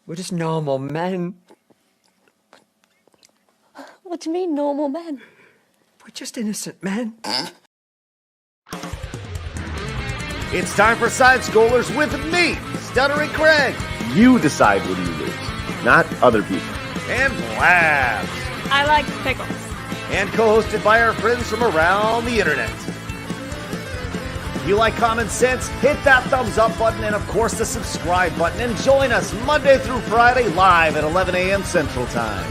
We're just normal men. What do you mean, normal men? We're just innocent men. It's time for Side Scrollers with me, Stuttering Craig. You decide when you lose, not other people. And Blabs. I like pickles. And co-hosted by our friends from around the internet. If you like common sense, hit that thumbs up button and, of course, the subscribe button. And join us Monday through Friday live at 11 a.m. Central Time.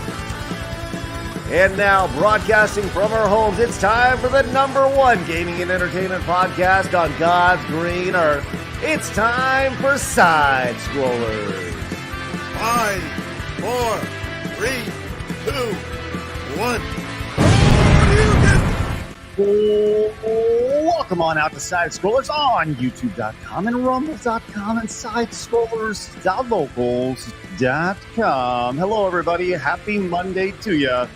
And now, broadcasting from our homes, it's time for the #1 gaming and entertainment podcast on God's green earth. It's time for Side Scrollers. 5, 4, 3, 2, 1. Welcome on out to Side Scrollers on YouTube.com and Rumble.com and SideScrollers.locals.com. Hello, everybody. Happy Monday to you.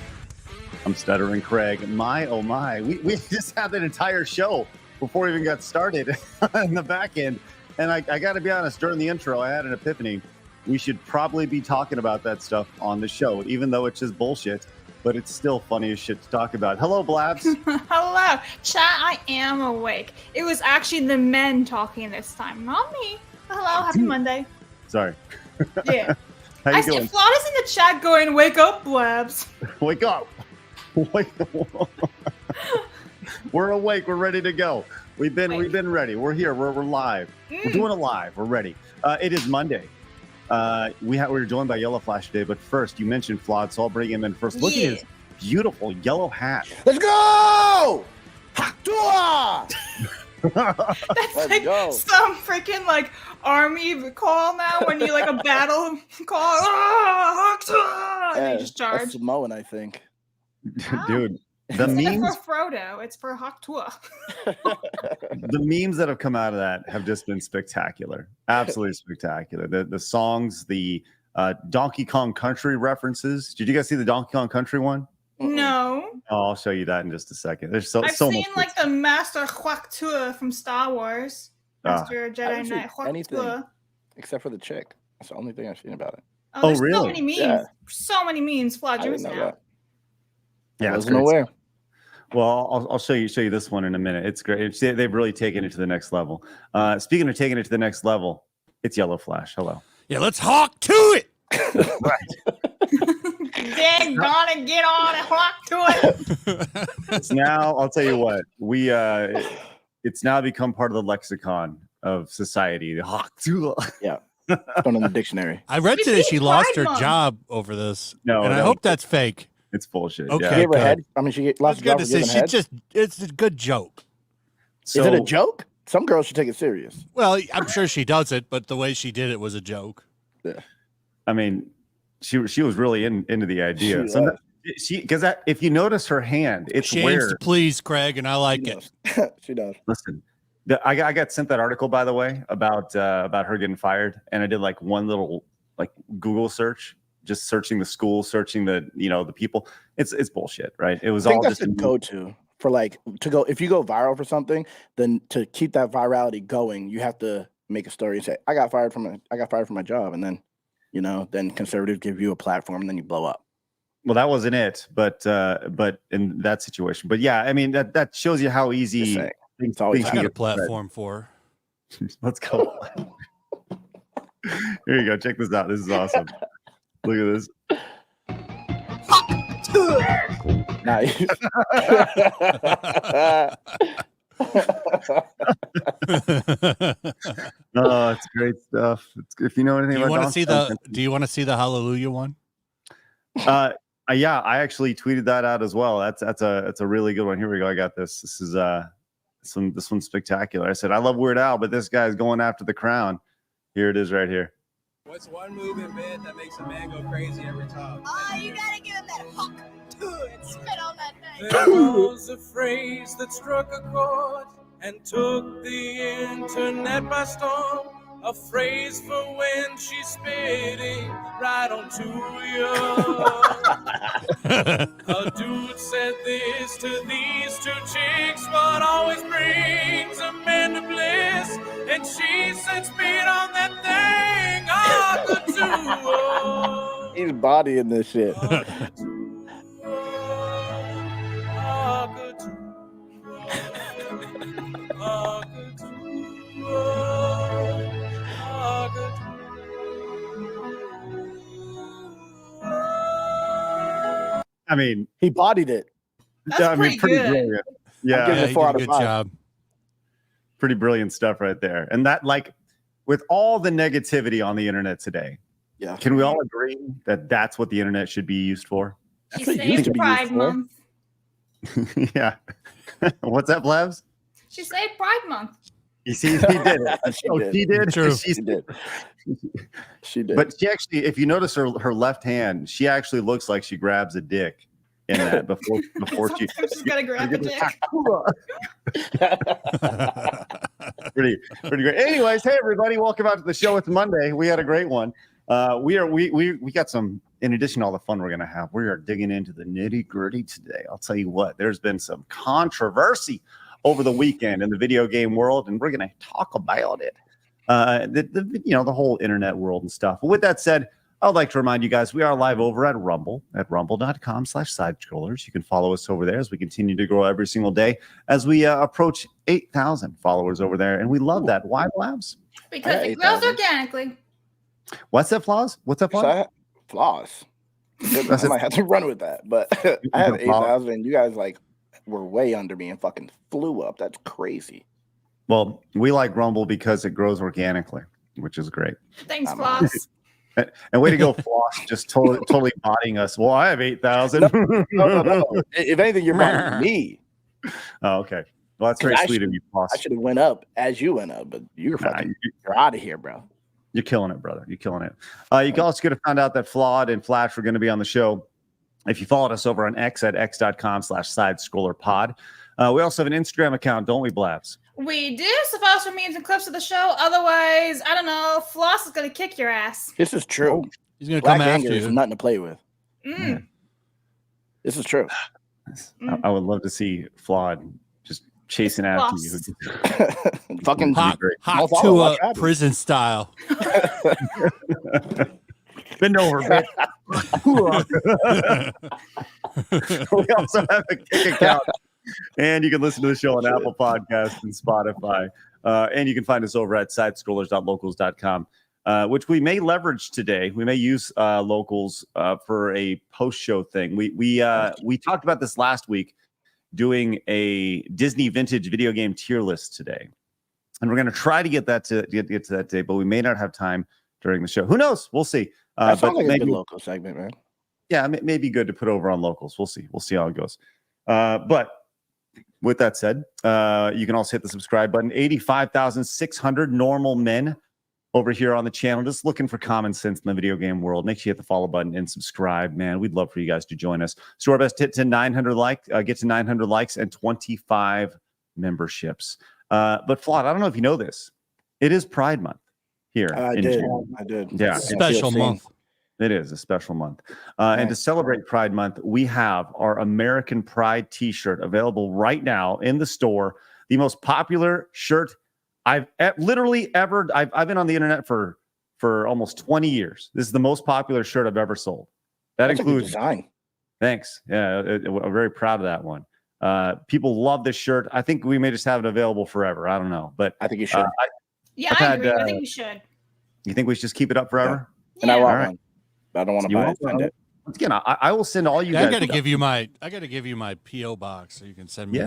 I'm Stuttering Craig. My, oh my. We just had an entire show before we even got started in the back end. And I got to be honest, during the intro, I had an epiphany. We should probably be talking about that stuff on the show, even though it's just bullshit. But it's still funny as shit to talk about. Hello, Blabs. Hello. Chat, I am awake. It was actually the men talking this time, not me. Hello, happy Monday. Sorry. Yeah. How you I see doing? Flauda's in the chat going, wake up, Blabs. Wake up. Wake up. We're awake. We're ready to go. We've been ready. We're here. We're live. We're doing it live. We're ready. It is Monday. We're joined by Yellow Flash today, but first, you mentioned Flawed, so I'll bring him in first. Look at his beautiful yellow hat. Let's go! Tuah! That's Let's like go. some freaking like army call now when you like a battle call. Ah, and you just charge. That's Samoan, I think. Dude, the It's memes, not for Frodo, it's for Tuah. the memes that have come out of that have just been spectacular. Absolutely spectacular. The songs, the Donkey Kong Country references. Did you guys see the Donkey Kong Country one? No. Oh, I'll show you that in just a second. There's I've so seen much. like the Master Tuah from Star Wars. Master I Jedi haven't seen Knight anything. Tuah. Except for the chick. That's the only thing I've seen about it. Oh, there's really? so many memes. Yeah. So many memes. Flawed, I you're didn't know missing out. that. Yeah, I it's wasn't great. aware. Well, I'll show you this one in a minute. It's great. They've really taken it to the next level. Speaking of taking it to the next level, it's Yellow Flash. Hello. Yeah, let's hawk to it. Right. Dang, gonna get on and rock to it. It's now, I'll tell you what, it's now become part of the lexicon of society. The hawk. Yeah. It's on in the dictionary. I read We today beat she lost her Pride Month. job over this. No, and I no. hope that's fake. It's bullshit. Okay. She Yeah. gave her good. head. I mean, she That's lost her good job to for say. giving head. It's a good joke. Is it a joke? Some girls should take it serious. Well, I'm sure she does it, but the way she did it was a joke. I mean, she was really into the idea. She Because if you notice her hand, it's She aims where. to please, Craig, and I like it. She does. Listen, I got sent that article, by the way, about her getting fired, and I did like one little like Google search, just searching the school, searching the the people. It's bullshit, right? It was I think all that's just the go-to for like to go. If you go viral for something, then to keep that virality going, you have to make a story and say, "I got fired from my job," and then then conservatives give you a platform, and then you blow up. Well, that wasn't it, but in that situation, but yeah, I mean that shows you how easy Just saying. things always I can got a get spread. platform for her. Let's go. Here you go. Check this out. This is awesome. Look at this. Nice. Oh, it's great stuff. If you know anything Do you about want to Donkey see Kong Do you want to see the Hallelujah one? yeah, I actually tweeted that out as well. That's a really good one. Here we go. I got this. This is this one's spectacular. I said I love Weird Al, but this guy's going after the crown. Here it is right here. What's one move in bed that makes a man go crazy every time? Oh, you gotta give him that hawk to it. Spit on that thing. There was a phrase that struck a chord and took the internet by storm. A phrase for when she's spitting right onto you. A dude said this to these two chicks. What always brings a man to bliss? And she said, spit on that thing. Oh, good too. He's bodying this shit. I mean, He bodied it. That's pretty good. brilliant. I'm Yeah, giving Yeah, it you 4 did out a of good 5. job. pretty brilliant stuff right there. And that, like, with all the negativity on the internet today, Yeah. can we all agree that that's what the internet should be used for? She That's what it used to saved be Pride used for. Month. Yeah. What's that, Blabs? She saved Pride Month. You see, he did it. She Oh, did. she did. True. She did. She did. But she actually, if you notice her left hand, she actually looks like she grabs a dick in that before she. Sometimes she's gotta grab a dick. pretty great. Anyways, hey everybody, welcome out to the show. It's Monday. We had a great one. We got some. In addition to all the fun we're gonna have, we are digging into the nitty gritty today. I'll tell you what. There's been some controversy over the weekend in the video game world, and we're gonna talk about it. The whole internet world and stuff. But with that said, I would like to remind you guys we are live over at Rumble at rumble.com/sidescrollers. You can follow us over there as we continue to grow every single day as we approach 8,000 followers over there, and we love that. Why, Labs? Because Yeah, it grows 8,000. organically. What's that, Flaws? What's that, Flaws? Flaws. I might have to run with that, but I have 8,000, and you guys were way under me and fucking flew up. That's crazy. Well, we like Rumble because it grows organically, which is great. Thanks, I'm Floss. And way to go, Floss, just totally bodying us. Well, I have 8,000. No. If anything, you're bodying me. Oh, okay. Well, that's very sweet of you, Floss. I should have went up as you went up, but you're out of here, bro. You're killing it, brother. You're killing it. You can also get to find out that Flawed and Flash are going to be on the show if you followed us over on X at x.com/sidescrollerpod. We also have an Instagram account, don't we, Blabs? We do, so follow us for memes and clips of the show. Otherwise, I don't know, Floss is going to kick your ass. This is true. He's going to Black come anger after is you. nothing to play with. Mm. This is true. I would love to see Flawed just chasing after you. Fucking Hot I'll follow, watch Tuah out. prison style. Bend over, bitch. We also have a Kick account, and you can listen to the show on Apple Podcasts and Spotify. And you can find us over at sidescrollers.locals.com, which we may leverage today. We may use locals for a post-show thing. We talked about this last week, doing a Disney vintage video game tier list today, and we're going to try to get that to get to that day, but we may not have time during the show. Who knows? We'll see. That sounds like maybe a good local segment, man. yeah, it may be good to put over on locals. We'll see. We'll see how it goes. But with that said, you can also hit the subscribe button. 85,600 normal men over here on the channel, just looking for common sense in the video game world. Make sure you hit the follow button and subscribe, man. We'd love for you guys to join us. So our best hit to 900 get to 900 likes and 25 memberships. But Flawed, I don't know if you know this. It is Pride Month here. I did. Yeah. Special month. It is a special month. And to celebrate Pride Month, we have our American Pride t-shirt available right now in the store. The most popular shirt I've literally ever. I've been on the internet for almost 20 years. This is the most popular shirt I've ever sold. That's includes design. Thanks. Yeah, I'm very proud of that one. People love this shirt. I think we may just have it available forever. I don't know, but I think you should. Yeah, I've I agree. had, I think you should. You think we should just keep it up forever? And I Yeah. want All right. one. I don't want to You buy want it. Send one? it. Once again, I will send all you Yeah, guys. I got to stuff. give you my PO box so you can send me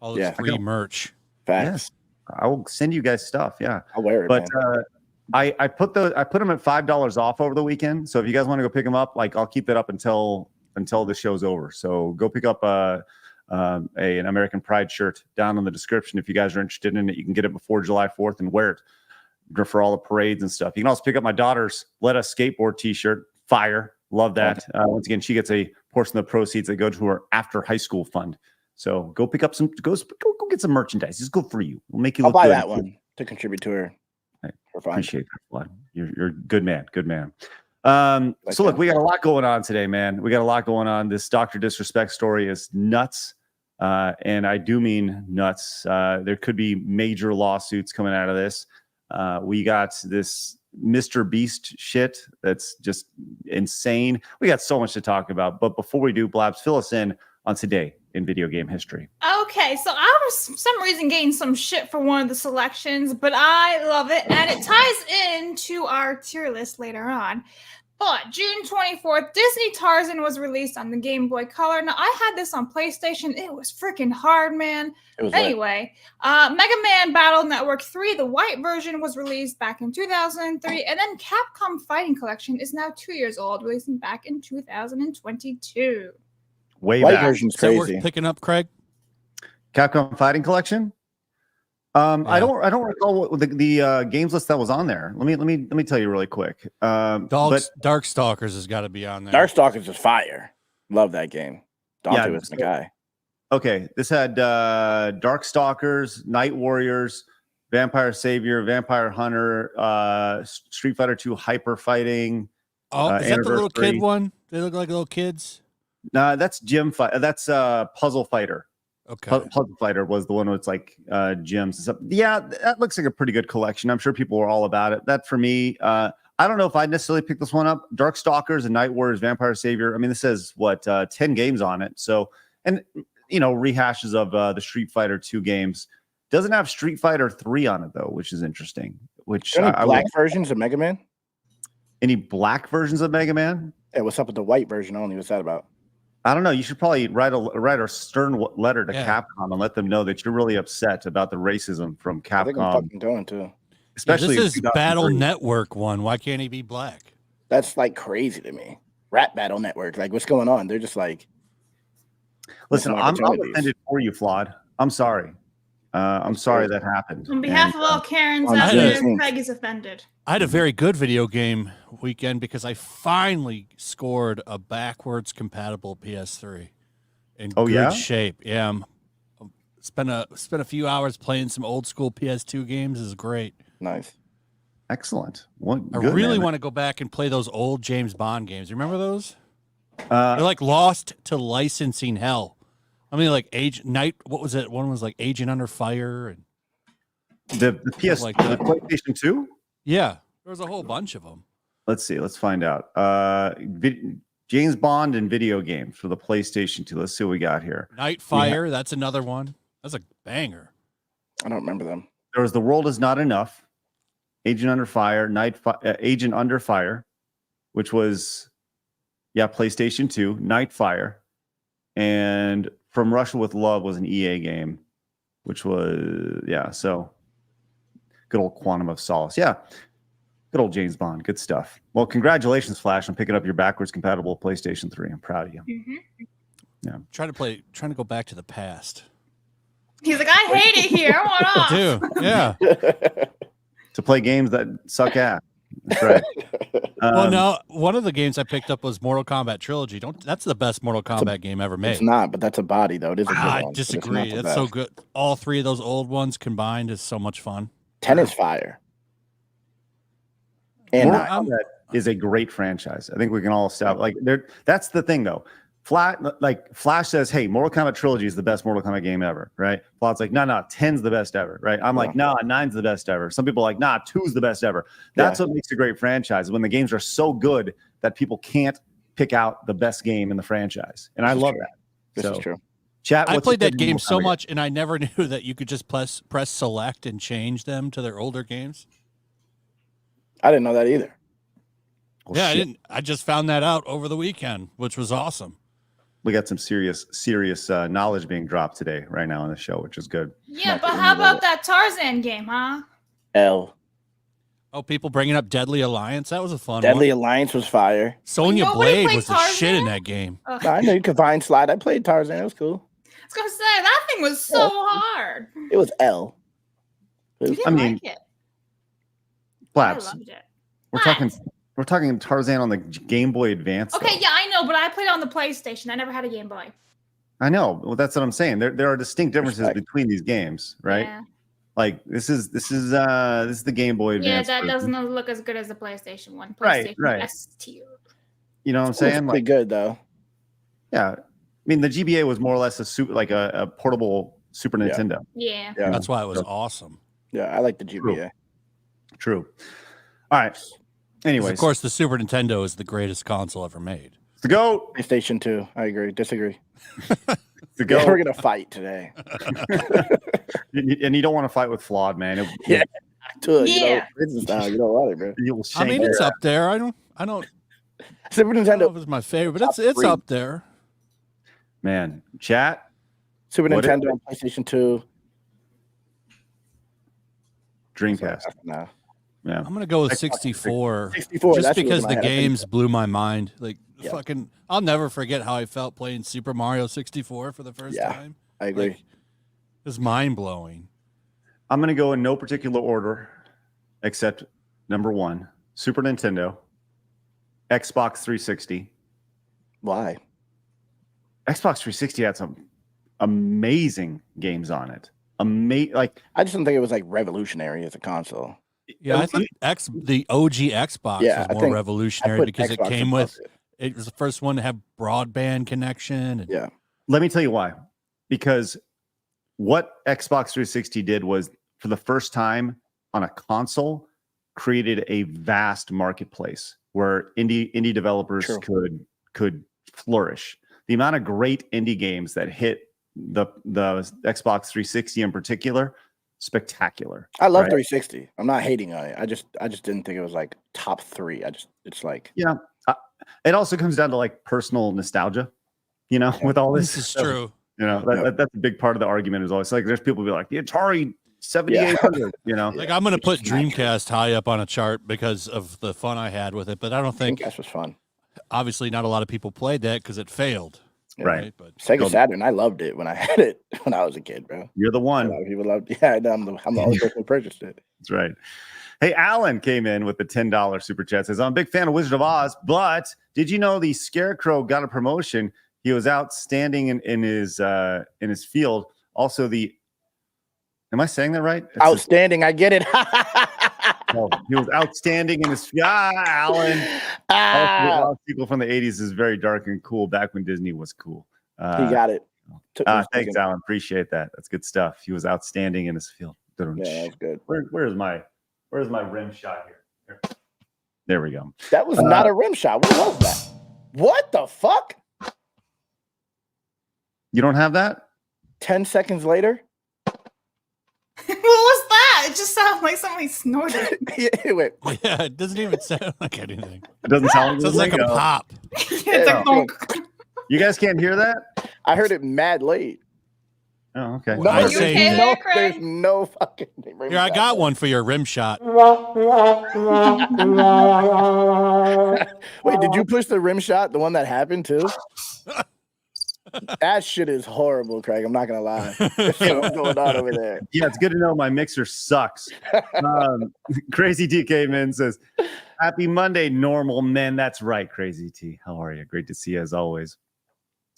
all this Yeah. free merch. Facts. Yes, I will send you guys stuff. Yeah, I'll wear it. but man. I put them at $5 off over the weekend. So if you guys want to go pick them up, I'll keep that up until the show's over. So go pick up an American Pride shirt down in the description if you guys are interested in it. You can get it before July 4th and wear it for all the parades and stuff. You can also pick up my daughter's Let Us Skateboard t-shirt. Fire. Love that. Once again, she gets a portion of the proceeds that go to her after high school fund. So go pick up go get some merchandise. It's good for you. We'll make you I'll look buy good. that one to contribute to her. Hey, For fun. Appreciate that, Vlad. You're a good man. Good man. So look, we got a lot going on today, man. We got a lot going on. This Dr. DisRespect story is nuts. And I do mean nuts. There could be major lawsuits coming out of this. We got this MrBeast shit that's just insane. We got so much to talk about. But before we do, Blabs, fill us in on today in video game history. Okay, so I was for some reason getting some shit for one of the selections, but I love it, and it ties into our tier list later on. But June 24th, Disney Tarzan was released on the Game Boy Color. Now, I had this on PlayStation. It was freaking hard, man. Anyway, Mega Man Battle Network 3, the white version, was released back in 2003. And then Capcom Fighting Collection is now 2 years old, releasing back in 2022. Way White back. version's Is that crazy. worth picking up, Craig? Capcom Fighting Collection. I don't recall what the games list that was on there. Let me tell you really quick. Darkstalkers has got to be on there. Darkstalkers is fire. Love that game. Dante was the guy. Okay, this had Darkstalkers, Night Warriors, Vampire Savior, Vampire Hunter, Street Fighter 2 Hyper Fighting. Oh, is that the little Anniversary. kid one? They look like little kids. No, that's That's Puzzle Fighter. Okay. Puzzle Fighter was the one where it's like gyms and stuff. Yeah, that looks like a pretty good collection. I'm sure people were all about it. That for me, I don't know if I'd necessarily pick this one up. Darkstalkers and Night Warriors, Vampire Savior. I mean, this says 10 games on it. So, and rehashes of the Street Fighter 2 games. Doesn't have Street Fighter 3 on it though, which is interesting. Which Any black versions of Mega Man? Any black versions of Mega Man? Yeah, what's up with the white version only? What's that about? I don't know. You should probably write a stern letter to Capcom and let them know that you're really upset about the racism from Capcom. I think I'm fucking going to. Especially this is Battle Network one. Why can't he be black? That's like crazy to me. Rap Battle Network. Like, what's going on? They're just like. Listen, I'm offended for you, Flawed. I'm sorry. I'm sorry that happened. On behalf of all Karens out there, Craig is offended. I had a very good video game weekend because I finally scored a backwards compatible PS3 in good shape. Yeah, spent a few hours playing some old school PS2 games. Is great. Nice, excellent. I really want to go back and play those old James Bond games. Remember those? They're like lost to licensing hell. I mean, like what was it? One was like Agent Under Fire and the PS, like the PlayStation 2. Yeah, there was a whole bunch of them. Let's see. Let's find out. James Bond and video games for the PlayStation 2. Let's see what we got here. Nightfire. That's another one. That's a banger. I don't remember them. There was The World Is Not Enough, Agent Under Fire, Agent Under Fire, which was PlayStation 2, Nightfire, and From Russia with Love was an EA game, which was so good old Quantum of Solace. Yeah. Good old James Bond. Good stuff. Well, congratulations, Flash, on picking up your backwards compatible PlayStation 3. I'm proud of you. Mm-hmm. Yeah. Trying to go back to the past. He's like, I hate it here. I want off. I do. Yeah. To play games that suck ass. That's right. Well, no, one of the games I picked up was Mortal Kombat Trilogy. That's the best Mortal Kombat game ever made. It's not, but that's a body though. It is a good one. I disagree. That's so good. All three of those old ones combined is so much fun. 10 is fire. And Mortal Kombat is a great franchise. I think we can all establish that's the thing though. Flash says, hey, Mortal Kombat Trilogy is the best Mortal Kombat game ever, right? Flash like, no, 10's the best ever, right? I'm like, no, 9's the best ever. Some people are like, 2's the best ever. That's what makes a great franchise, when the games are so good that people can't pick out the best game in the franchise. And I love that. This is true. Chat, I played that game so much, and I never knew that you could just press select and change them to their older games. I didn't know that either. Well, I didn't. I just found that out over the weekend, which was awesome. We got some serious knowledge being dropped today, right now on the show, which is good. Yeah, but how about that Tarzan game, huh? L. Oh, people bringing up Deadly Alliance. That was a fun one. Deadly Alliance was fire. Sonya Blade was the shit in that game. I know you could find slide. I played Tarzan. It was cool. I was gonna say that thing was so hard. It was L. You didn't like it. Blabs. I loved it. We're talking Tarzan on the Game Boy Advance. Okay, yeah, I know, but I played it on the PlayStation. I never had a Game Boy. I know. Well, that's what I'm saying. There are distinct differences between these games, right? Yeah. Like this is the Game Boy Advance. Yeah, that doesn't look as good as the PlayStation one. Right. S tier. You know what I'm saying? Pretty good though. Yeah, I mean the GBA was more or less a portable Super Nintendo. Yeah. That's why it was awesome. Yeah, I like the GBA. True. All right. Anyways, of course, the Super Nintendo is the greatest console ever made. The GOAT. PlayStation 2. I agree. Disagree. The GOAT. We're gonna fight today. And you don't want to fight with flawed, man. Yeah. Tuah, Yeah. You don't want it, bro. I mean, it's up there. I don't. Super I don't know Nintendo. if it's my favorite, but it's three. up there. Man, chat. Super What Nintendo, is and PlayStation 2. Dreamcast. No. Yeah. I'm gonna go with 64. 64. Just that's what was because in the my head. games blew my mind. Like Yeah. fucking, I'll never forget how I felt playing Super Mario 64 for the first Yeah, time. I agree. Like, it was mind blowing. I'm gonna go in no particular order, except number 1, Super Nintendo, Xbox 360. Why? Xbox 360 had some amazing games on it. Like I just don't think it was like revolutionary as a console. Yeah, I think the OG Xbox Yeah, was I more think revolutionary put because it Xbox came above with. It was the first one to have broadband connection. And, Yeah. let me tell you why. Because what Xbox 360 did was, for the first time on a console, created a vast marketplace where indie developers True. could flourish. The amount of great indie games that hit the Xbox 360 in particular, spectacular. I love right? 360. I'm not hating on it. I just didn't think it was like top 3. It's like Yeah. It also comes down to like personal nostalgia, with all this. This is true. That's a big part of the argument. Is always like there's people who be like the Atari 7800. Like I'm going to put Dreamcast high up on a chart because of the fun I had with it, but I don't think Dreamcast was fun. obviously not a lot of people played that because it failed. Yeah. Right. But Sega Saturn, I loved it when I had it when I was a kid, bro. You're the A one. lot of people loved it. Yeah, I'm the only person who purchased it. That's right. Hey, Alan came in with the $10 super chat. Says, I'm a big fan of Wizard of Oz, but did you know the Scarecrow got a promotion? He was outstanding in his field. Also, am I saying that right? It's Outstanding. I get it. he was outstanding in his Alan. People from the 80s is very dark and cool back when Disney was cool. He got it. Thanks, Alan. Appreciate that. That's good stuff. He was outstanding in his field. Yeah, that's good. Where's my rim shot here? There we go. That was not a rim shot. What was that? What the fuck? You don't have that? 10 seconds later? What was that? It just sounded like somebody snorted. Wait. yeah, it doesn't even sound like anything. It doesn't sound It sounds like a pop. It's like, bonk. You guys can't hear that? I heard it mad late. Oh, okay. No, I you saved okay it. there, no, Craig? there's no fucking rim Here, I shot. got one for your rim shot. Wait, did you push the rim shot? The one that happened too? That shit is horrible, Craig. I'm not gonna lie. What's going on over there? Yeah, it's good to know my mixer sucks. Crazy T came in, says, happy Monday, normal men. That's right, Crazy T. How are you? Great to see you as always.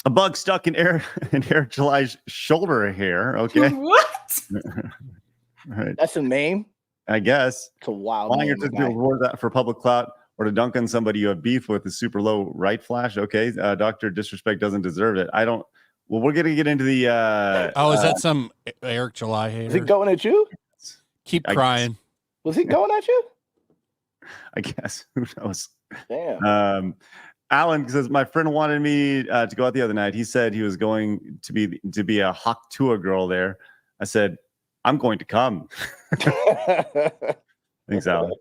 A bug stuck in Eric July's shoulder hair. Okay. What? All right. That's a name? I guess. It's a wild Lying name. or to reward that for public clout or to dunk on somebody you have beef with is super low right flash. Okay. Dr. Disrespect doesn't deserve it. Well, we're going to get into the. Is that some Eric July hater? Is he going at you? Keep I crying. Was he going at you? I guess. Who knows? Damn. Alan says, my friend wanted me to go out the other night. He said he was going to be a Hawk Tuah girl there. I said, I'm going to come. Thanks, Alan.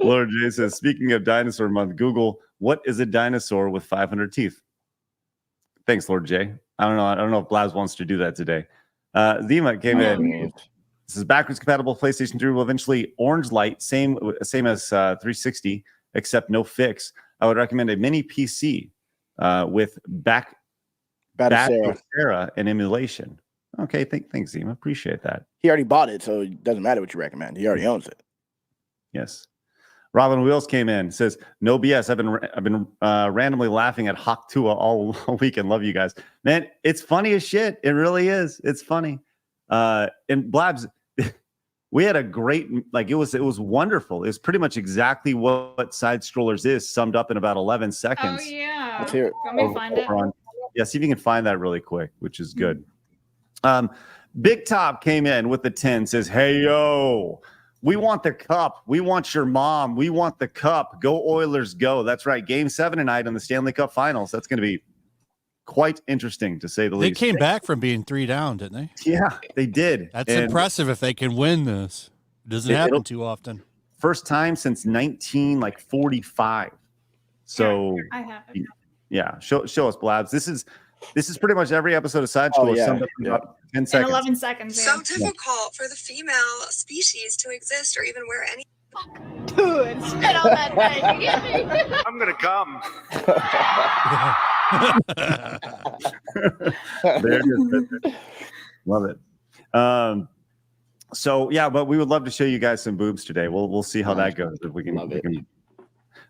Lord J says, speaking of dinosaur month, Google, what is a dinosaur with 500 teeth? Thanks, Lord J. I don't know if Blaz wants to do that today. Zima came in. This is backwards compatible PlayStation 3 will eventually orange light, same as 360, except no fix. I would recommend a mini PC with Battlesera and emulation. Okay, thanks, Zima. Appreciate that. He already bought it, so it doesn't matter what you recommend. He already owns it. Yes. Robin Wheels came in, says, no BS. I've been randomly laughing at Hawk Tuah all weekend. Love you guys. Man, it's funny as shit. It really is. It's funny. And Blabs, we had a great, it was wonderful. It was pretty much exactly what Side Scrollers is, summed up in about 11 seconds. Oh, yeah. Let's hear it. Let me find it. Yeah, see if you can find that really quick, which is good. Big Top came in with the 10, says, hey, yo, We want the cup. We want your mom. We want the cup. Go Oilers, go. That's right. Game 7 tonight in the Stanley Cup Finals. That's going to be quite interesting, to say the least. They came back from being 3 down, didn't they? Yeah, they did. That's impressive if they can win this. It doesn't happen too often. First time since 1945. So I have it. Yeah, show us, Blabs. This is pretty much every episode of Side School. Yeah. About 10 In seconds. 11 seconds. Yeah. So difficult for the female species to exist or even wear any. Dude, spit on that thing. You get me? I'm gonna come. There it is. Love it. So yeah, but we would love to show you guys some boobs today. We'll see how that goes. If we can, Love it.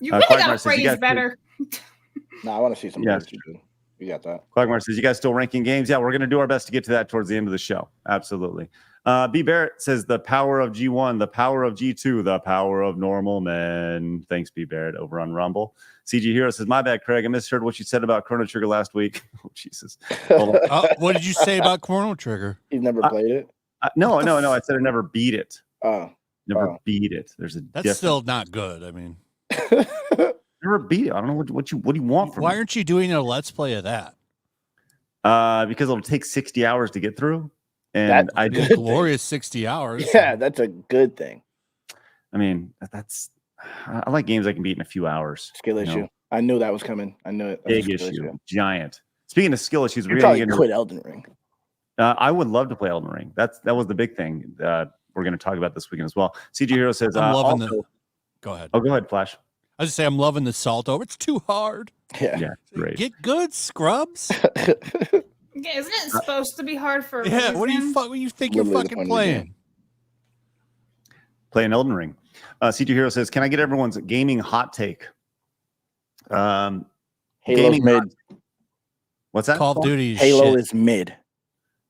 You really Quagmire got says, phrased you guys better. No, I want to see some. Yes. You got that. Quagmire says, you guys still ranking games? Yeah, we're going to do our best to get to that towards the end of the show. Absolutely. B. Barrett says, the power of G1, the power of G2, the power of normal men. Thanks, B. Barrett, over on Rumble. CG Hero says, my bad, Craig. I misheard what you said about Chrono Trigger last week. Oh, Jesus. Hold on. What did you say about Chrono Trigger? You've never played it? No. I said I never beat it. Oh. Never beat it. There's a That's still not good. I mean, never beat it. I don't know what do you want from why me? aren't you doing a let's play of that? Because it'll take 60 hours to get through. And I It's did. glorious 60 hours. Yeah, that's a good thing. I mean, I like games I can beat in a few hours. Skill issue. know? I knew that was coming. I knew it. That was a Big skill issue. Giant. Speaking of skill issues, You we're probably going to quit Elden Ring. I would love to play Elden Ring. That was the big thing we're going to talk about this weekend as well. CG Hero says, I'm loving also, Go ahead. Oh, go ahead, Flash. I was just say I'm loving the salt over. It's too hard. Yeah. Great. Get good, scrubs. Yeah, isn't it supposed to be hard for a Yeah, what do reason? you think you're Literally the fucking fun of the playing? game. Playing Elden Ring. CG Hero says, can I get everyone's gaming hot take? Halo's Gaming mid. hot- What's that? Call of Duty is Halo shit. is mid.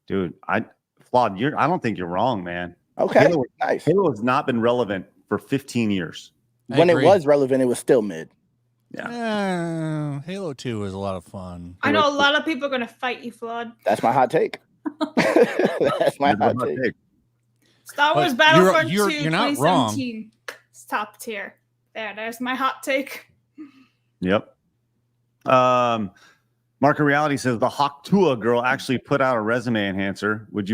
Dude, I don't think you're wrong, man. Okay. Halo, Nice. Halo has not been relevant for 15 years. I When agree. it was relevant, it was still mid. Halo 2 was a lot of fun. I know a lot of people are going to fight you, Flood. That's my hot take. That's my hot take. Star Wars But Battlefront 2 you're not wrong. 2017. It's top tier. There's my hot take. Yep. Market Reality says the Tuah girl actually put out a resume enhancer. Would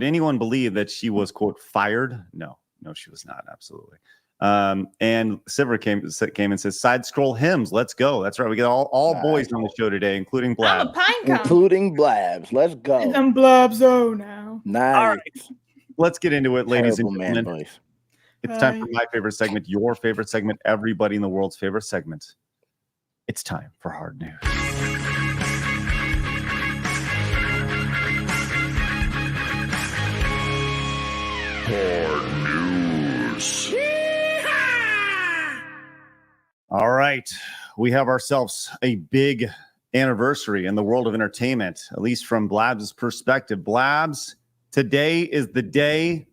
anyone believe that she was, quote, fired? No, she was not. Absolutely. And Silver came and says, side scroll hymns. Let's go. That's right. We got all boys on the show today, including I'm Blab. a pine cone. Including Blabs. Let's go. And them blobs, oh now. Nice. All right. Let's get into it, ladies Terrible and man gentlemen. voice. It's time for my favorite segment, your favorite segment, everybody in the world's favorite segment. It's time for Hard News. All right. We have ourselves a big anniversary in the world of entertainment, at least from Blabs' perspective. Blabs, today is the day.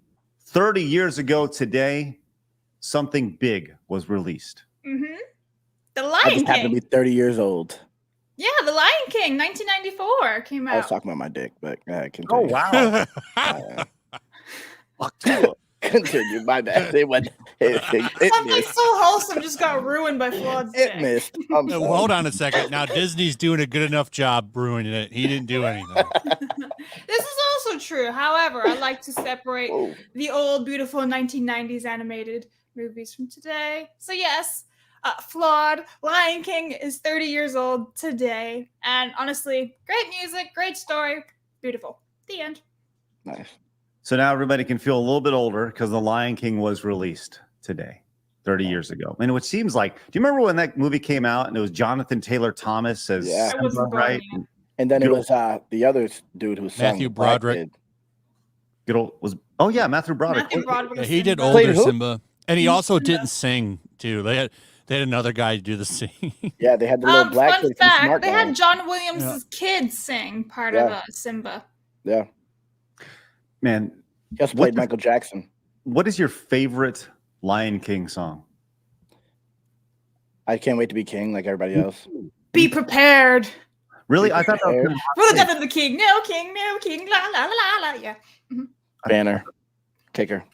30 years ago today, something big was released. Mm-hmm. The I Lion just happen to King. be 30 years old. Yeah, The Lion King, 1994 came I was out. talking about my dick, but Oh, wow. Continue. My bad. It went. It Something missed. so wholesome just got ruined by Flood's It dick. missed. I'm No, sorry. hold on a second. Now Disney's doing a good enough job ruining it. He didn't do anything. This is also true. However, I like to separate Whoa. the old, beautiful 1990s animated movies from today. So yes, Flawed Lion King is 30 years old today. And honestly, great music, great story, beautiful. The end. Nice. So now everybody can feel a little bit older because The Lion King was released today, 30 years ago. And it seems like, do you remember when that movie came out and it was Jonathan Taylor Thomas as Yeah. I wasn't Simba, born right? yet. And then it Good was the other dude who sang Matthew the Black Broderick. Kid. Good old Matthew Broderick. Matthew Broderick Yeah, was he did Simba. Played older who? Simba, and he also didn't sing too. They had another guy do the singing. Yeah, they had the little black Fun kid from fact, Smart they Guy. had John Williams' kid sing part of Simba. Yeah. Man, He also What played the- Michael Jackson. what is your favorite Lion King song? I can't wait to be king like everybody else. Be prepared Really? I thought that was for the death of the king. No king, la la la la la. Yeah. Banner. Kicker.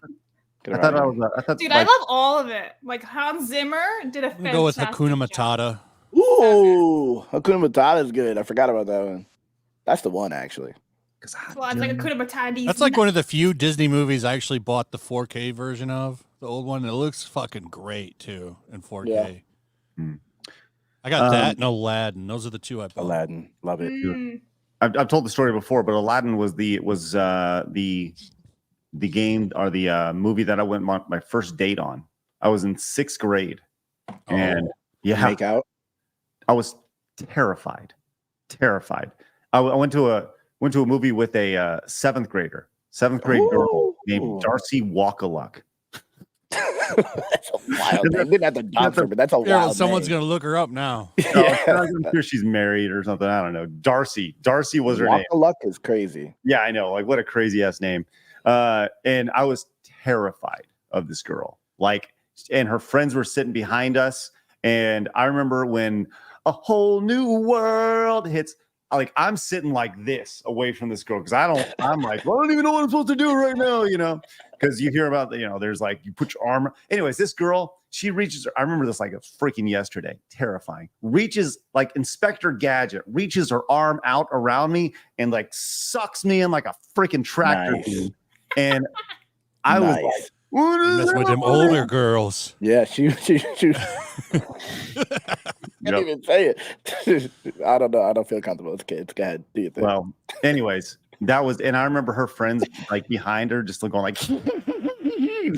Get I it thought right. I was. I thought, Dude, like, I love all of it. Like Hans Zimmer did a I'm gonna go with fantastic Hakuna job. Matata. Ooh, Hakuna Matata is good. I forgot about that one. That's the one, actually. Well, it's like Hakuna Matata. That's like one of the few Disney movies I actually bought the 4K version of, the old one. It looks fucking great too in 4K. Yeah. I got that and Aladdin. Those are the two I bought. Aladdin, love it. I've told the story before, but Aladdin was the game or the movie that I went my first date on. I was in 6th grade, and Make out. I was terrified. I went to a movie with a 7th grader, 7th grade girl named Darcy Walkaluck. That's a wild name. Didn't have to doctor, but that's a wild someone's name. gonna look her up now. I'm sure she's married or something. I don't know. Darcy was her name. Walkaluck is crazy. Yeah, I know. Like, what a crazy ass name. And I was terrified of this girl. Like, and her friends were sitting behind us. And I remember when A Whole New World hits, like, I'm sitting like this away from this girl because I'm like, well, I don't even know what I'm supposed to do right now, because you hear about, there's like, you put your arm. Anyways, this girl, she reaches, I remember this like it was freaking yesterday, terrifying. Reaches like Inspector Gadget, reaches her arm out around me and like sucks me in like a freaking tractor. Nice. And I was like, what is Mess with them happening? older girls. Yeah, she can't even say it. I don't know. I don't feel comfortable with kids. Go ahead, do your thing. Well, anyways, that was, and I remember her friends like behind her, just going like,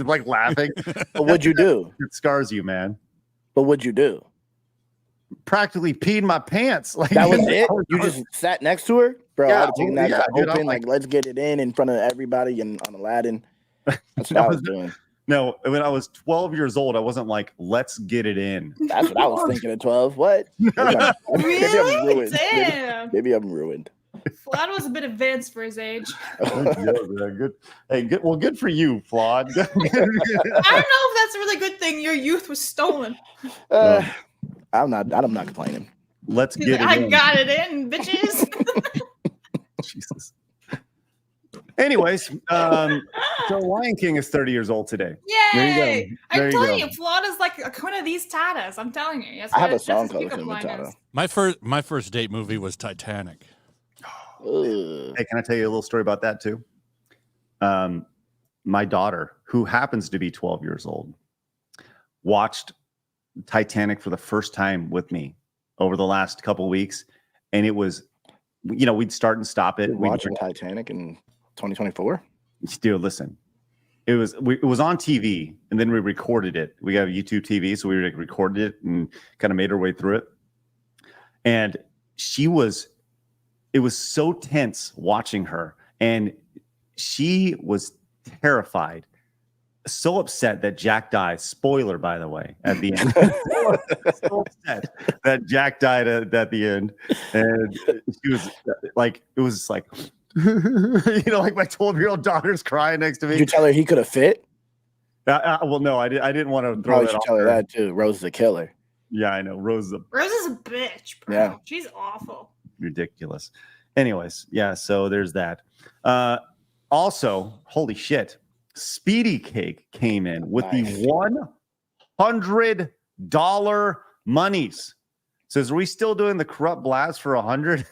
like laughing. But what'd you do? It scars you, man. But what'd you do? Practically peed my pants. Like, That was it? You just sat next to her? Bro, Yeah, I would have taken that dude, open, I'm like, let's get it in front of everybody and on Aladdin. That's what I was doing. No, when I was 12 years old, I wasn't like, let's get it in. That's what I was thinking at 12. What? Maybe I'm Really? ruined. Damn. Maybe I'm ruined. Flawed was a bit advanced for his age. Good. Hey, good. Well, good for you, Flawed. I don't know if that's a really good thing. Your youth was stolen. I'm not complaining. Let's He's get like, it I in. got it in, bitches. Jesus. Anyways, so Lion King is 30 years old today. Yay! There you go. I'm telling you, Flawed is like one of these tatas. I'm telling you. I have a song called Matata. My first date movie was Titanic. Hey, can I tell you a little story about that too? My daughter, who happens to be 12 years old, watched Titanic for the first time with me over the last couple of weeks, and it was, we'd start and stop it. You're watching Titanic in 2024? Dude, listen, it was on TV, and then we recorded it. We got a YouTube TV, so we recorded it and kind of made our way through it. And it was so tense watching her, and she was terrified, so upset that Jack died. Spoiler, by the way, at the end. So upset that Jack died at the end, and she was like, it was like, like my 12-year-old daughter's crying next to me. Did you tell her he could have fit? Well, no, I didn't want to throw Probably that should off tell her there. that too. Rose is a killer. Yeah, I know. Rose is a bitch, bro. Yeah. She's awful. ridiculous. Anyways, yeah, so there's that. Also, holy shit, Speedy Cake came in with the $100 monies. Says, are we still doing the corrupt blast for 100?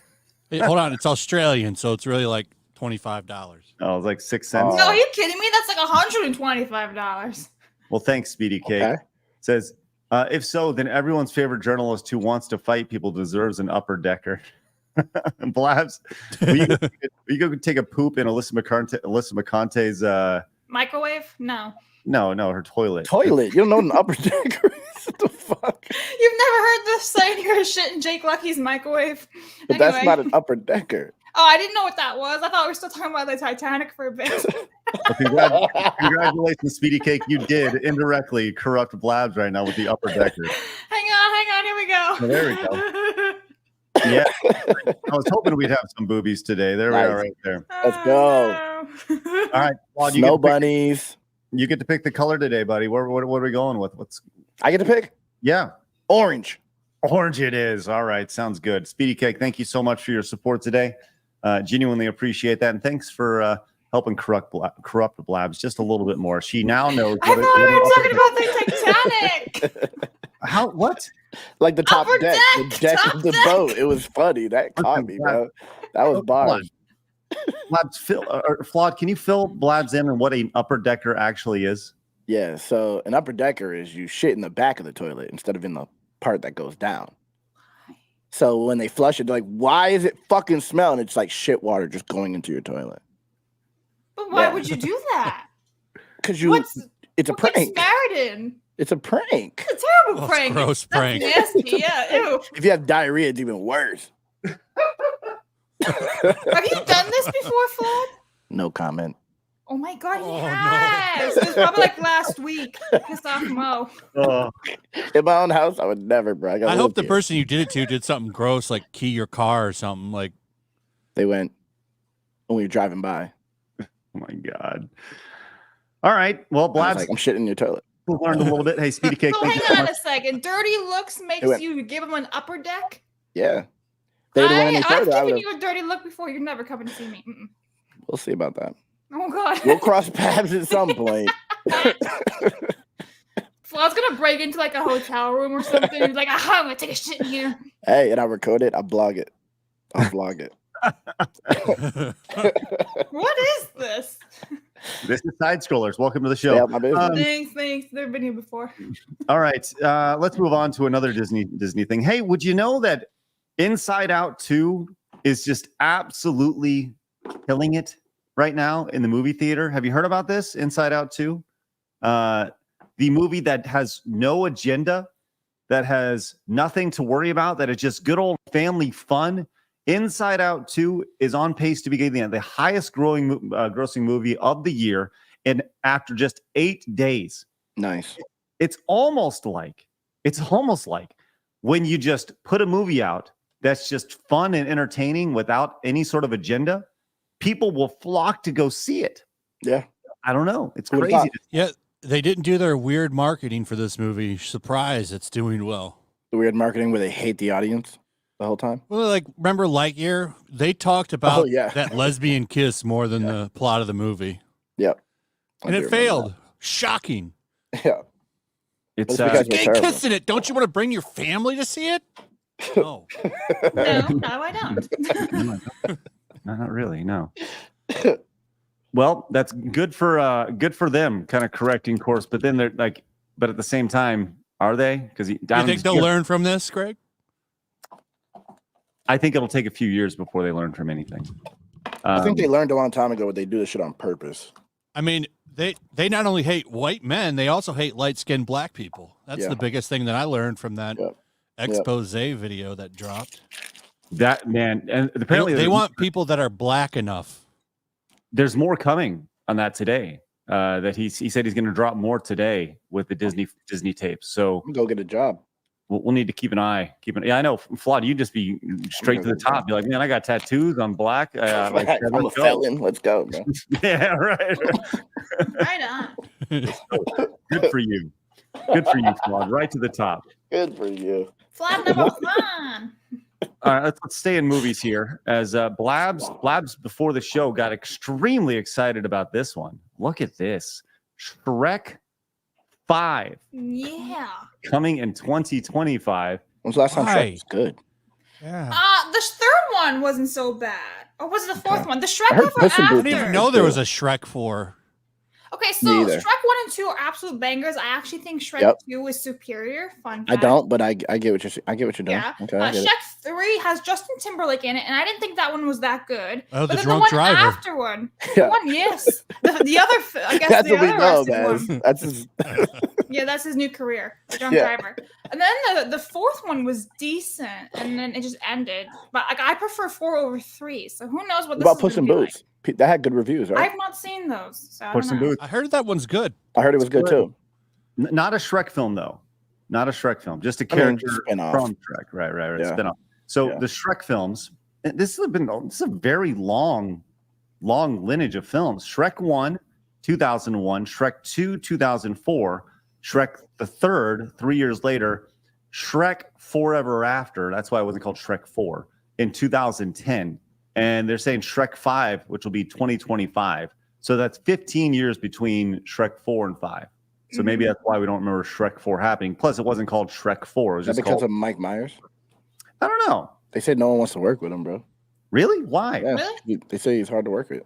Hey, hold on, it's Australian, so it's really like $25. Oh, it's like 6 cents. No, are you kidding me? That's like $125. Well, thanks, Speedy Cake. Okay. Says, if so, then everyone's favorite journalist who wants to fight people deserves an Upperdecker. Blabs, you go take a poop in Alyssa McConaughey's Microwave? No. No, her toilet. Toilet? You don't know what an Upperdecker is? What the fuck? You've never heard this saying you're shit in Jake Lucky's microwave? But that's not an Upperdecker. Oh, I didn't know what that was. I thought we were still talking about the Titanic for a bit. Well, congratulations, Speedy Cake. You did indirectly corrupt Blabs right now with the Upperdecker. Hang on. Here we go. Oh, there we go. Yeah, I was hoping we'd have some boobies today. There we are, right there. Let's go. All right, well, Snow bunnies. You get to pick the color today, buddy. What are we going with? I get to pick? Yeah, orange. Orange it is. All right, sounds good. Speedy Cake, thank you so much for your support today. Genuinely appreciate that, and thanks for helping corrupt Blabs just a little bit more. She now knows. I thought we were talking about the Titanic. How? What? Like the top Upper deck, deck, the deck top of the deck. boat. It was funny. That caught me, bro. That was bars. Blabs, Flawed, can you fill Blabs in on what an upper decker actually is? Yeah, so an upper decker is you shit in the back of the toilet instead of in the part that goes down. So when they flush it, they're like, why is it fucking smelling? It's like shit water just going into your toilet. But why would you do that? Because it's a what gets prank. married in? It's a prank. It's a terrible prank. Gross prank. That's nasty. Yeah. Ew. If you have diarrhea, it's even worse. Have you done this before, Flawed? No comment. Oh my god, Oh, yes! It was probably like last week. Pissed off Mo. In my own house, I would never, bro. I hope the person you did it to did something gross, like key your car or something. Like They went when we were driving by. Oh my god! All right, well, I was Blabs, like, I'm shitting in your toilet. we learned a little bit. Hey, Speedy Cake, So thank you hang so on much. a second. Dirty looks makes went- you give him an upper deck? Yeah. They would have went any I've further. I given would've- you a dirty look before. You're never coming to see me. Mm-mm. We'll see about that. Oh god. We'll cross paths at some point. Flaw's gonna break into like a hotel room or something. He's like, I'm gonna take a shit in here. Hey, and I record it. I blog it. I'll vlog it. What is this? This is Side Scrollers. Welcome to the show. Stay out my business. Thanks. They've been here before. All right, let's move on to another Disney thing. Hey, would you know that Inside Out 2 is just absolutely killing it right now in the movie theater? Have you heard about this? Inside Out 2? The movie that has no agenda, that has nothing to worry about, that is just good old family fun. Inside Out 2 is on pace to be the highest grossing movie of the year, and after just 8 days. Nice. It's almost like when you just put a movie out that's just fun and entertaining without any sort of agenda, people will flock to go see it. Yeah. I don't know. It's Who would've crazy. thought? yeah, they didn't do their weird marketing for this movie. Surprise, it's doing well. The weird marketing where they hate the audience the whole time. Well, like remember Lightyear? They talked about yeah. that lesbian kiss more than the plot of the movie, Yep. I and do it remember failed. Shocking. that. Yeah. It's That's because Gay they're terrible. kiss in it. Don't you want to bring your family to see it? No. No, I don't. No, not really. No. Well, that's good for them, kind of correcting course. But then they're like, but at the same time, are they? Because You think they'll learn from this, Greg? I think it'll take a few years before they learn from anything. I think they learned a long time ago what they do this shit on purpose. I mean, they not only hate white men, they also hate light-skinned black people. That's Yeah. the biggest thing that I learned from that Yep. expose video that dropped. That man, and apparently They want people that are black enough. there's more coming on that today. That he said he's going to drop more today with the Disney tapes. So Go get a job. we'll need to keep an eye. Yeah, I know. Flawed, you just be straight to the top. You're like, man, I got tattoos. I'm black. Like, I'm a let's go. felon. Let's go, bro. Yeah, right. Right on. Good for you. Good for you, Flawed. Right to the top. Good for you. Flat number one. All right, let's stay in movies here. As Blabs before the show got extremely excited about this one. Look at this. Shrek 5 Yeah. coming in 2025. When's the last time Why? Shrek was good? Yeah. The third one wasn't so bad. Or was it the fourth one? The Shrek I heard one for Puss in I Boots. didn't after. even know there was a Shrek 4. Okay, Me so either. Shrek 1 and 2 are absolute bangers. I actually think Shrek Yep. 2 is superior. Fun I fact. don't, but I get what you're doing. Yeah. Okay, I get it. Shrek 3 has Justin Timberlake in it, and I didn't think that one was that good. Oh, but the then drunk one driver. afterward, Yeah. the one, yes. The other, I guess That's the what we other know, arrested man. one. That's just, Yeah, that's his new career, the drunk Yeah. driver. And then the fourth one was decent, and then it just ended. But like, I prefer 4 over 3, so who knows what this about is Puss in gonna be Boots. That had good reviews, like. right? I've not seen those, so I Puss don't in know. Boots. I heard that one's good. I heard it was good too. Not a Shrek film, though. Not a Shrek film. Just a I mean, character spin-off. from Shrek. Right. Yeah. Spin-off. So Yeah. the Shrek films, this is a very long lineage of films. Shrek 1, 2001, Shrek 2, 2004, Shrek the third, 3 years later, Shrek Forever After, that's why it wasn't called Shrek 4, in 2010. And they're saying Shrek 5, which will be 2025. So that's 15 years between Shrek 4 and 5. So maybe that's why we don't remember Shrek 4 happening. Plus, it wasn't called Shrek 4. It was Is that just because called... of Mike Myers? I don't know. They said no one wants to work with him, bro. Really? Why? Yeah, Really? they say he's hard to work with.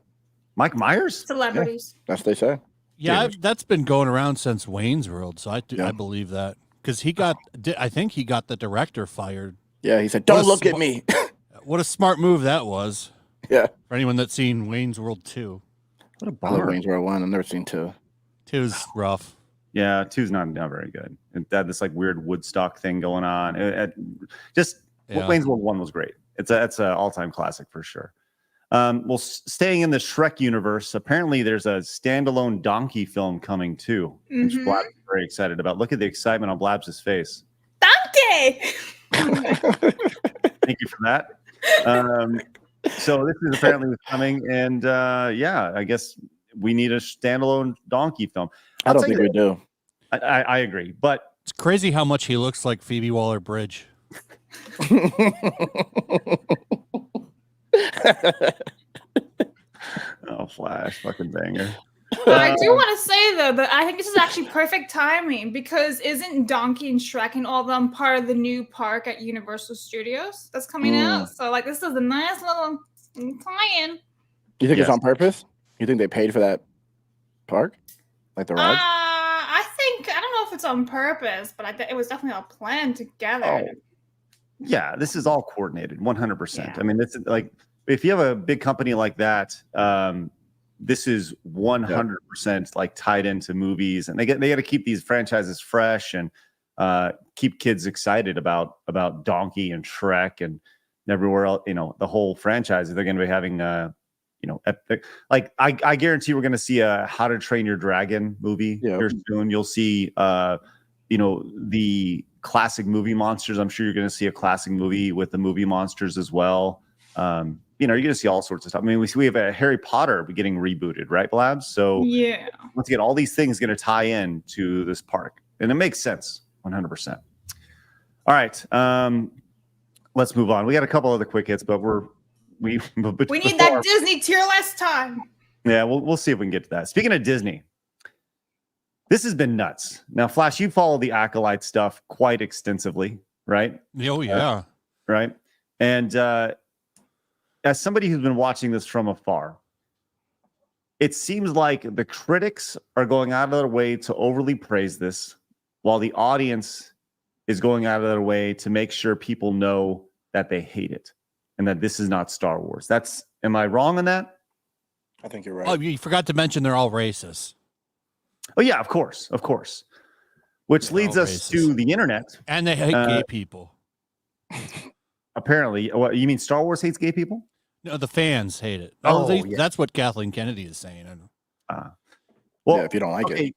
Mike Myers? Celebrities. That's what they say. Yeah, that's been going around since Wayne's World, so I Yeah. believe that. Because I think he got the director fired. Yeah, he said, "Don't look at me." What a smart move that was. Yeah. For anyone that's seen Wayne's World 2. What a I love bummer. Wayne's World 1. I've never seen 2. 2's rough. Yeah, 2's not very good. It had this like weird Woodstock thing going on. Wayne's World 1 was great. It's an all-time classic for sure. Well, staying in the Shrek universe, apparently there's a standalone donkey film coming too, which Blab is very excited about. Look at the excitement on Blabs' face. Donkey! Thank you for that. So this is apparently coming, and I guess we need a standalone donkey film. I don't think we do. I agree, but it's crazy how much he looks like Phoebe Waller-Bridge. Oh, Flash, fucking banger. I do want to say though that I think this is actually perfect timing because isn't Donkey and Shrek and all of them part of the new park at Universal Studios that's coming out? So like this is a nice little tie-in. You think it's on purpose? You think they paid for that park, like the ride? I don't know if it's on purpose, but it was definitely all planned together. Oh. Yeah, this is all coordinated, 100%. I mean, this is like if you have a big company like that, this is 100% like tied into movies, and they got to keep these franchises fresh and keep kids excited about Donkey and Shrek and everywhere else. You know, the whole franchise. They're going to be having epic. Like I guarantee we're going to see a How to Train Your Dragon movie here soon. You'll see the classic movie monsters. I'm sure you're going to see a classic movie with the movie monsters as well. You're going to see all sorts of stuff. I mean, we have a Harry Potter getting rebooted, right, Blabs? So yeah, once again, all these things going to tie in to this park, and it makes sense, 100%. All right, let's move on. We got a couple other quick hits, but we need that Disney tier list time. Yeah, we'll see if we can get to that. Speaking of Disney, this has been nuts. Now, Flash, you follow the Acolyte stuff quite extensively, right? Oh yeah, right. And as somebody who's been watching this from afar, it seems like the critics are going out of their way to overly praise this, while the audience is going out of their way to make sure people know that they hate it and that this is not Star Wars. Am I wrong on that? I think you're right. Oh, you forgot to mention they're all racist. Oh yeah, of course. Which leads us to the internet. And they hate gay people. Apparently. What, you mean Star Wars hates gay people? No, the fans hate it. Yeah. That's what Kathleen Kennedy is saying. Well, if you don't like it.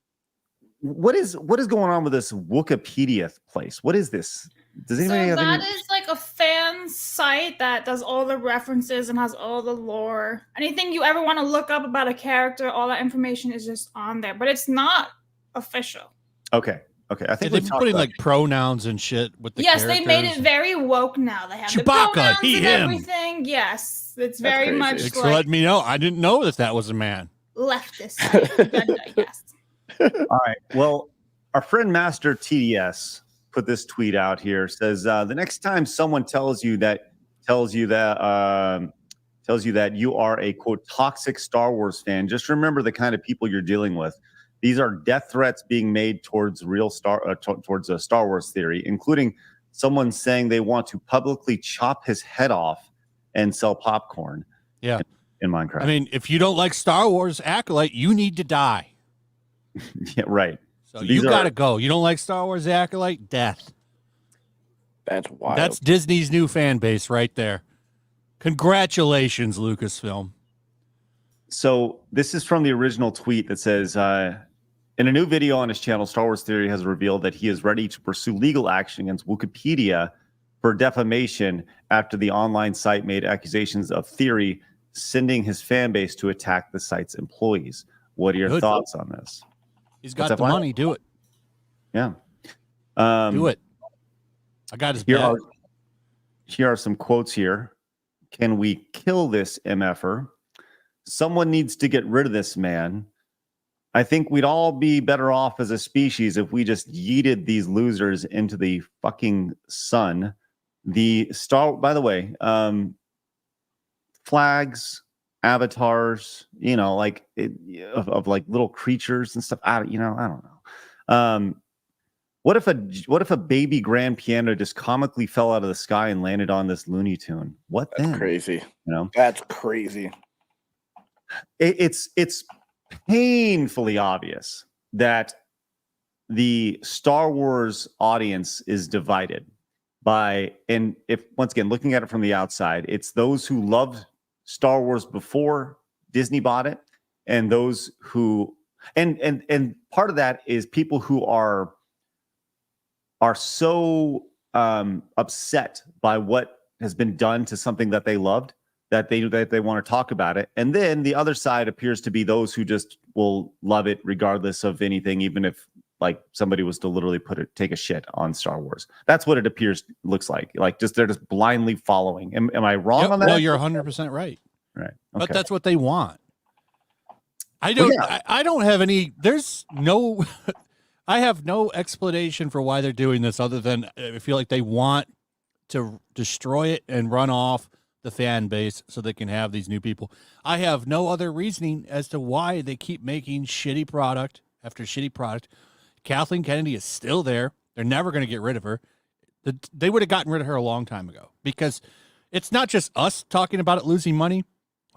What is going on with this Wikipedia place? What is this? Does anybody have that is like a fan site that does all the references and has all the lore. Anything you ever want to look up about a character, all that information is just on there, but it's not official. Okay. I think they've putting like pronouns and shit with the characters. They made it very woke now. They have Chewbacca, the pronouns he, and him. Everything. Yes, it's very much Thanks like for letting me know. I didn't know that was a man. Leftist agenda, yes. All right. Well, our friend Master TDS put this tweet out here. Says the next time someone tells you that you are a quote toxic Star Wars fan, just remember the kind of people you're dealing with. These are death threats being made towards towards a Star Wars theory, including someone saying they want to publicly chop his head off and sell popcorn. Yeah, in Minecraft. I mean, if you don't like Star Wars Acolyte, you need to die. Yeah, right. So you gotta go. You don't like Star Wars Acolyte? Death. That's wild. That's Disney's new fan base right there. Congratulations, Lucasfilm. So this is from the original tweet that says, in a new video on his channel, Star Wars Theory has revealed that he is ready to pursue legal action against Wikipedia for defamation after the online site made accusations of Theory sending his fan base to attack the site's employees. What are your thoughts on this? He's got the money. Do it. Yeah. Do it. I got his back. Here are some quotes here. Can we kill this MFer? someone needs to get rid of this man. I think we'd all be better off as a species if we just yeeted these losers into the fucking sun. By the way, flags, avatars, like of like little creatures and stuff. I don't know. What if a baby grand piano just comically fell out of the sky and landed on this Looney Tune? That's then? Crazy. That's crazy. It's painfully obvious that the Star Wars audience is divided and if once again looking at it from the outside, it's those who loved Star Wars before Disney bought it, and those who and part of that is people who are so upset by what has been done to something that they loved that they want to talk about it. And then the other side appears to be those who just will love it regardless of anything, even if like somebody was to literally take a shit on Star Wars. That's what it looks like. Like they're just blindly following. Am I wrong on that? No, you're 100% right. Right. Okay. But that's what they want. I don't have any, I have no explanation for why they're doing this other than I feel like they want to destroy it and run off the fan base so they can have these new people. I have no other reasoning as to why they keep making shitty product after shitty product. Kathleen Kennedy is still there. They're never going to get rid of her. They would have gotten rid of her a long time ago because it's not just us talking about it losing money.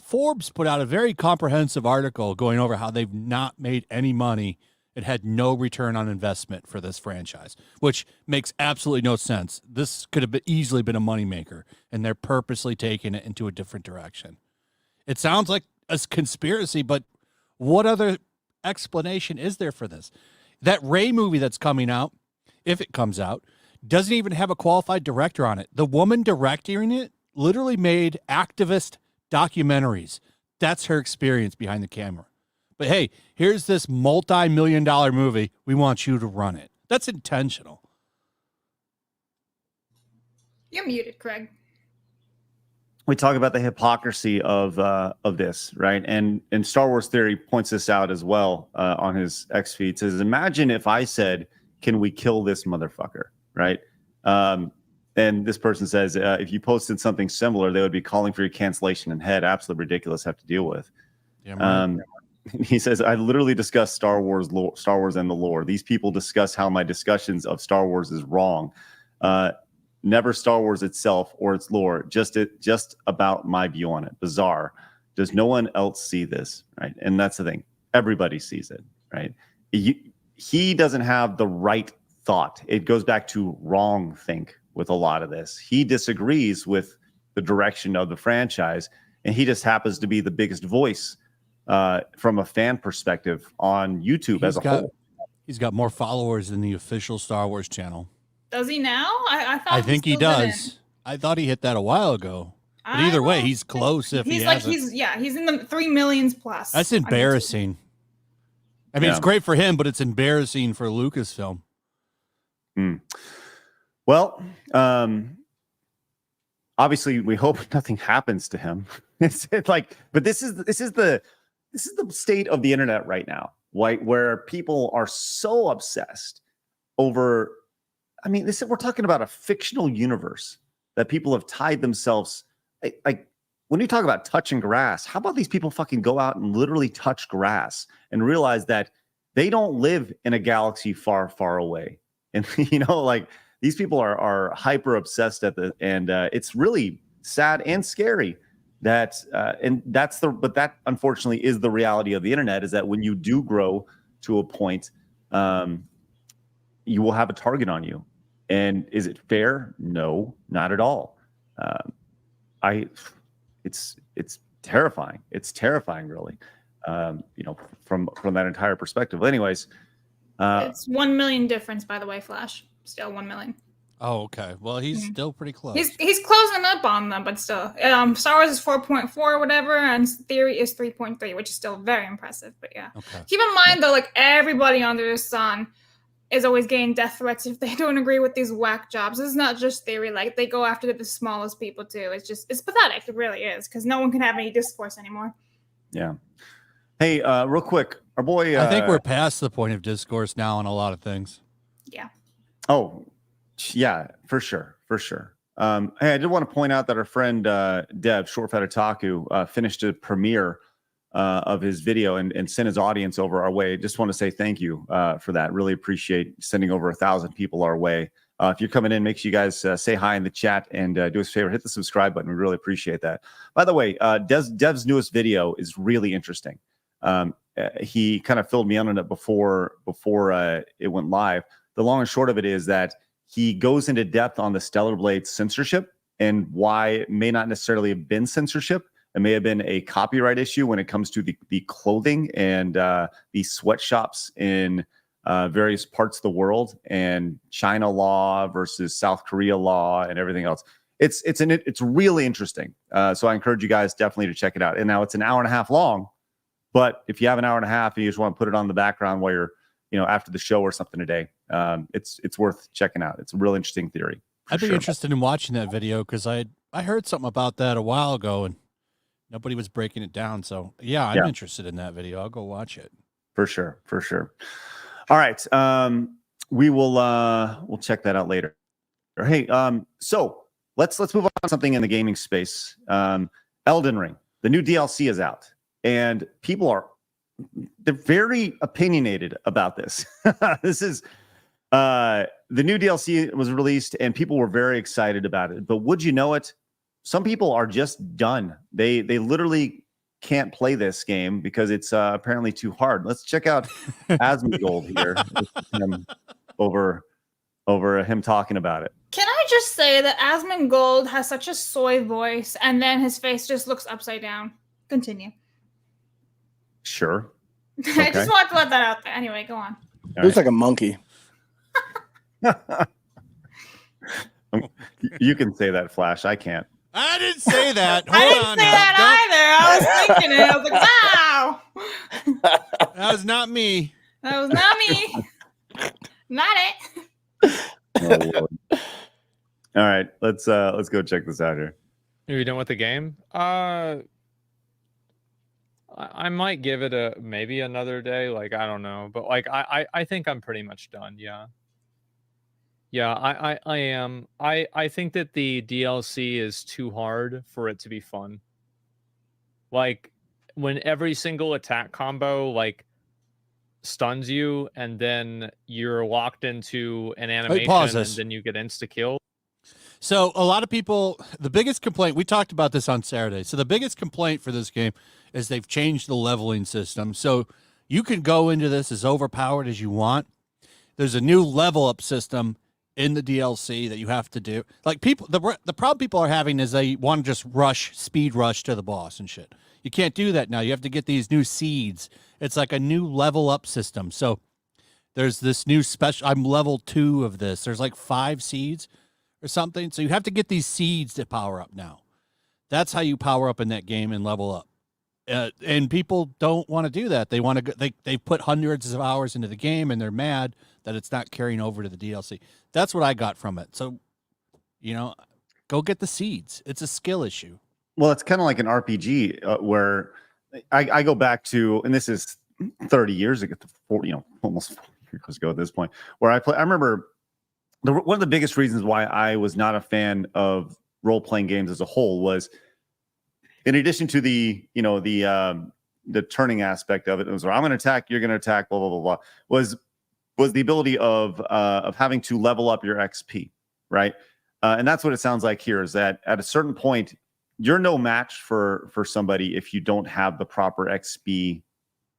Forbes put out a very comprehensive article going over how they've not made any money. It had no return on investment for this franchise, which makes absolutely no sense. This could have easily been a moneymaker, and they're purposely taking it into a different direction. It sounds like a conspiracy, but what other explanation is there for this? That Rey movie that's coming out, if it comes out, doesn't even have a qualified director on it. The woman directing it literally made activist documentaries. That's her experience behind the camera. But hey, here's this multi-million-dollar movie. We want you to run it. That's intentional. You're muted, Craig. We talk about the hypocrisy of this, right? And Star Wars Theory points this out as well on his X feed. Says, imagine if I said, "Can we kill this motherfucker?" Right? And this person says, if you posted something similar, they would be calling for your cancellation and head. Absolutely ridiculous. Have to deal with. Yeah, right. He says, I literally discuss Star Wars and the lore. These people discuss how my discussions of Star Wars is wrong. Never Star Wars itself or its lore, just about my view on it. Bizarre. Does no one else see this? Right. And that's the thing. Everybody sees it. Right. He doesn't have the right thought. It goes back to wrong think with a lot of this. He disagrees with the direction of the franchise, and he just happens to be the biggest voice from a fan perspective on YouTube as a whole. He's got more followers than the official Star Wars channel. Does he now? I think he does. I thought he hit that a while ago. But either way, he's close. If he's he's in the 3 millions plus. That's embarrassing. I mean, it's great for him, but it's embarrassing for Lucasfilm. Well, obviously, we hope nothing happens to him. It's like, but this is the state of the internet right now, right? Where people are so obsessed over. I mean, we're talking about a fictional universe that people have tied themselves. Like when you talk about touching grass, how about these people fucking go out and literally touch grass and realize that they don't live in a galaxy far, far away, and like. These people are hyper obsessed and it's really sad and scary that but that unfortunately is the reality of the internet, is that when you do grow to a point, you will have a target on you. And is it fair? No, not at all. It's terrifying. It's terrifying, really. From that entire perspective. Anyways, it's 1 million difference, by the way, Flash. Still 1 million. Oh, okay. Well, he's still pretty close. He's closing up on them, but still. Star Wars is 4.4 or whatever, and Theory is 3.3, which is still very impressive. But yeah. Okay. Keep in mind, though, like everybody under the sun is always getting death threats if they don't agree with these whack jobs. It's not just Theory. Like, they go after the smallest people, too. It's pathetic. It really is, because no one can have any discourse anymore. Yeah. Hey, real quick, our boy. I think we're past the point of discourse now on a lot of things. Yeah. Oh, yeah, for sure. Hey, I did want to point out that our friend Dev, Short Fat Otaku, finished a premiere of his video and sent his audience over our way. Just want to say thank you for that. Really appreciate sending over 1,000 people our way. If you're coming in, make sure you guys say hi in the chat and do us a favor, hit the subscribe button. We really appreciate that. By the way, Dev's newest video is really interesting. He kind of filled me in on it before it went live. The long and short of it is that he goes into depth on the Stellar Blade censorship and why it may not necessarily have been censorship. It may have been a copyright issue when it comes to the clothing and the sweatshops in various parts of the world, and China law versus South Korea law and everything else. It's really interesting. So I encourage you guys definitely to check it out. And now it's an hour and a half long, but if you have an hour and a half and you just want to put it on the background while you're, after the show or something today, it's worth checking out. It's a real interesting theory. I'd be interested in watching that video because I heard something about that a while ago and nobody was breaking it down. So yeah, I'm interested in that video. I'll go watch it. For sure. All right. We will we'll check that out later. Hey, so let's move on to something in the gaming space. Elden Ring, the new DLC is out, and they're very opinionated about this. This is the new DLC was released, and people were very excited about it. But would you know it? Some people are just done. They literally can't play this game because it's apparently too hard. Let's check out Asmongold here over him talking about it. Can I just say that Asmongold has such a soy voice, and then his face just looks upside down. Continue. Sure. I just wanted to let that out there. Anyway, go on. Looks like a monkey. You can say that, Flash. I can't. I didn't say that. I didn't say that either. I was thinking it. I was like, wow. That was not me. That was not me. Not it. Oh, Lord. All right, let's go check this out here. Are you done with the game? I might give it maybe another day. Like, I don't know, but like I think I'm pretty much done. Yeah, I am. I think that the DLC is too hard for it to be fun. Like, when every single attack combo like stuns you, and then you're locked into an animation, and then you get insta kill. So a lot of people, the biggest complaint, we talked about this on Saturday. So the biggest complaint for this game is they've changed the leveling system. So you can go into this as overpowered as you want. There's a new level up system in the DLC that you have to do. Like, people, the problem people are having is they want to just speed rush to the boss and shit. You can't do that now. You have to get these new seeds. It's like a new level up system. So there's this new special, I'm level 2 of this. There's like 5 seeds or something. So you have to get these seeds to power up now. That's how you power up in that game and level up. And people don't want to do that. They want to they put hundreds of hours into the game, and they're mad that it's not carrying over to the DLC. That's what I got from it. So, go get the seeds. It's a skill issue. Well, it's kind of like an RPG where I go back to, and this is 30 years ago, almost 40 years ago at this point, where I remember one of the biggest reasons why I was not a fan of role-playing games as a whole was, in addition to the turning aspect of it, was, I'm going to attack, you're going to attack, blah, blah, blah, blah, was the ability of having to level up your XP, right? And that's what it sounds like here, is that at a certain point, you're no match for somebody if you don't have the proper XP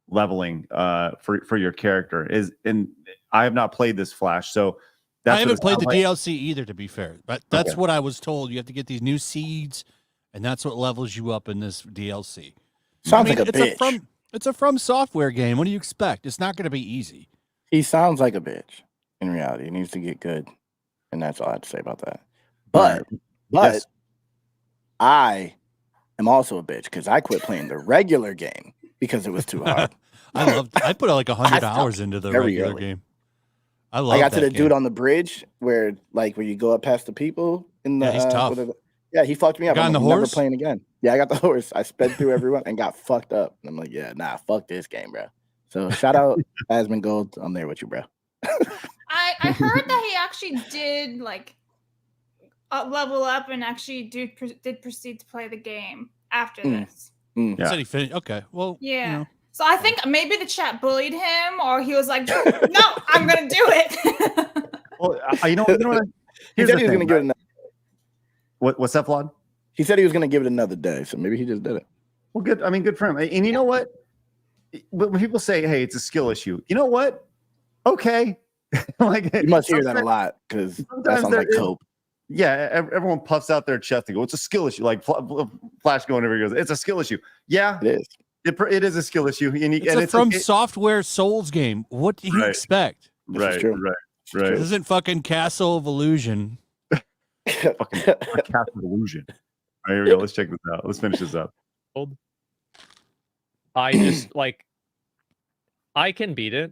leveling for your character. And I have not played this, Flash, so I haven't played the DLC either, to be fair, but that's what I was told. You have to get these new seeds, and that's what levels you up in this DLC. Sounds like a bitch. It's a From Software game. What do you expect? It's not going to be easy. He sounds like a bitch. In reality, he needs to get good, and that's all I have to say about that. But yes. I am also a bitch because I quit playing the regular game because it was too hard. I put like 100 hours into the regular game. I got to the dude on the bridge where you go up past the people in the. Yeah, he's tough. Yeah, he fucked me up. I'm never playing again. Yeah, I got the horse. I sped through everyone and got fucked up. And I'm like, yeah, nah, fuck this game, bro. So shout out Asmongold. I'm there with you, bro. I heard that he actually did like level up and actually did proceed to play the game after this. Yeah. Said he finished. Okay, well, Yeah. you know. So I think maybe the chat bullied him, or he was like, "No, I'm gonna do it." Well, you know what? He said he was gonna give it another. What's that, Vlad? He said he was gonna give it another day, so maybe he just did it. Well, good. I mean, good for him. And you know what? When people say, "Hey, it's a skill issue," you know what? Okay. Like you must hear that a lot because that sounds like cope. Yeah, everyone puffs out their chest and go, "It's a skill issue." Like Flash going over, he goes, "It's a skill issue." Yeah, it is. It is a skill issue. It's From Software Souls game. What do you expect? Right. This isn't fucking Castle of Illusion. Fucking Castle of Illusion. All right, here we go. Let's check this out. Let's finish this up. I just like, I can beat it,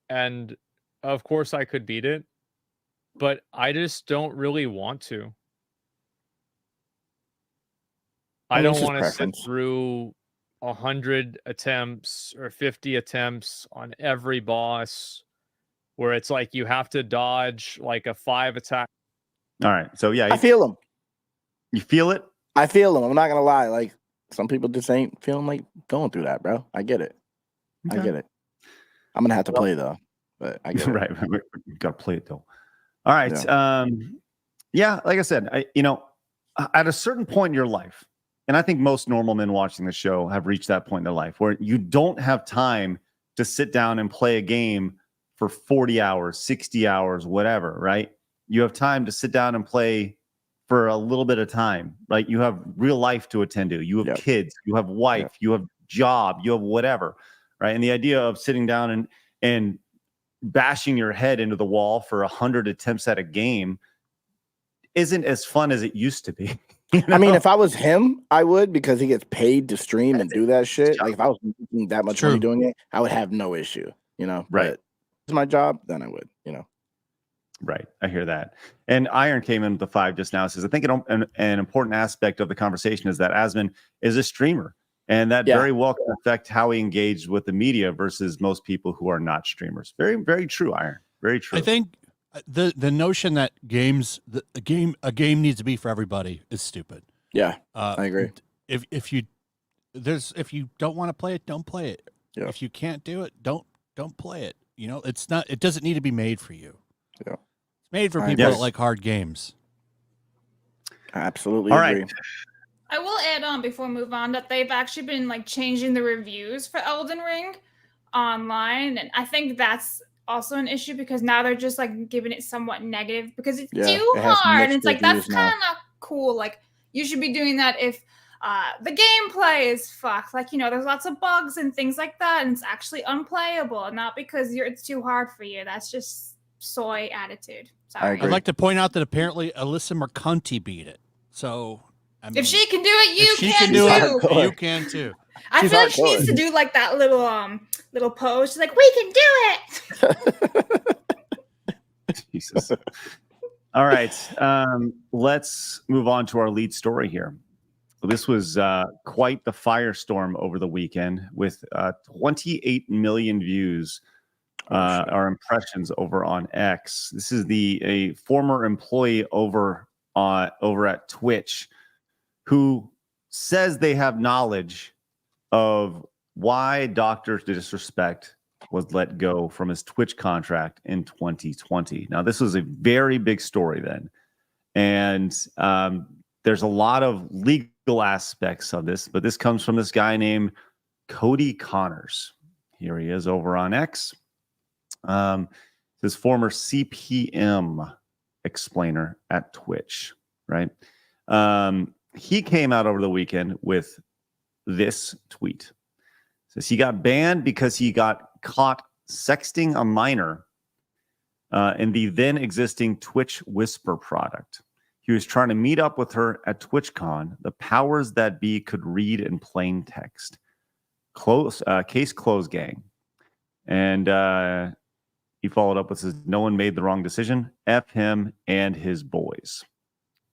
and of course I could beat it, but I just don't really want to. I don't want to sit through 100 attempts or 50 attempts on every boss where it's like you have to dodge like a 5 attack. All right. So yeah, I feel him. You feel it? I feel him. I'm not gonna lie. Like some people just ain't feeling like going through that, bro. I get it. Okay. I get it. I'm gonna have to play though, but I get it. Right. We gotta play it though. All right. Yeah. Like I said, at a certain point in your life, and I think most normal men watching the show have reached that point in their life where you don't have time to sit down and play a game for 40 hours, 60 hours, whatever, right? You have time to sit down and play for a little bit of time, right? You have real life to attend to. You have kids, you have wife, you have job, you have whatever, right? And the idea of sitting down and bashing your head into the wall for 100 attempts at a game isn't as fun as it used to be. You know? I mean, if I was him, I would, because he gets paid to stream and do that shit. Like if I was making that much money doing it, I would have no issue, Right. But if it's my job, then I would, Right. I hear that. And Iron came in with the 5 just now. Says, I think an important aspect of the conversation is that Asmon is a streamer, and that very well can affect how he engaged with the media versus most people who are not streamers. Very, very true, Iron. Very true. I think the notion that a game needs to be for everybody is stupid. Yeah, I agree. If you don't want to play it, don't play it. Yeah. If you can't do it, don't play it. It doesn't need to be made for you. Yeah. It's made for people that like hard games. I absolutely agree. Right. I will add on before we move on that they've actually been like changing the reviews for Elden Ring online, and I think that's also an issue because now they're just like giving it somewhat negative because it's too hard, and it's like that's kind of not cool. Like you should be doing that if the gameplay is fucked. Like there's lots of bugs and things like that, and it's actually unplayable, not because it's too hard for you. That's just soy attitude. Sorry. I'd like to point out that apparently Alyssa Mercanti beat it. So if she can do it, you can too. You can too. I feel like she needs to do like that little pose. She's like, we can do it. Jesus. All right. Let's move on to our lead story here. This was quite the firestorm over the weekend with 28 million views. Our impressions over on X. This is a former employee over at Twitch who says they have knowledge of why Dr. DisRespect was let go from his Twitch contract in 2020. Now, this was a very big story then, and there's a lot of legal aspects of this, but this comes from this guy named Cody Connors. Here he is over on X. His former CPM explainer at Twitch, right? He came out over the weekend with this tweet. It says he got banned because he got caught sexting a minor in the then existing Twitch Whisper product. He was trying to meet up with her at TwitchCon. The powers that be could read in plain text. Case closed, gang. And he followed up with, says, no one made the wrong decision. F him and his boys.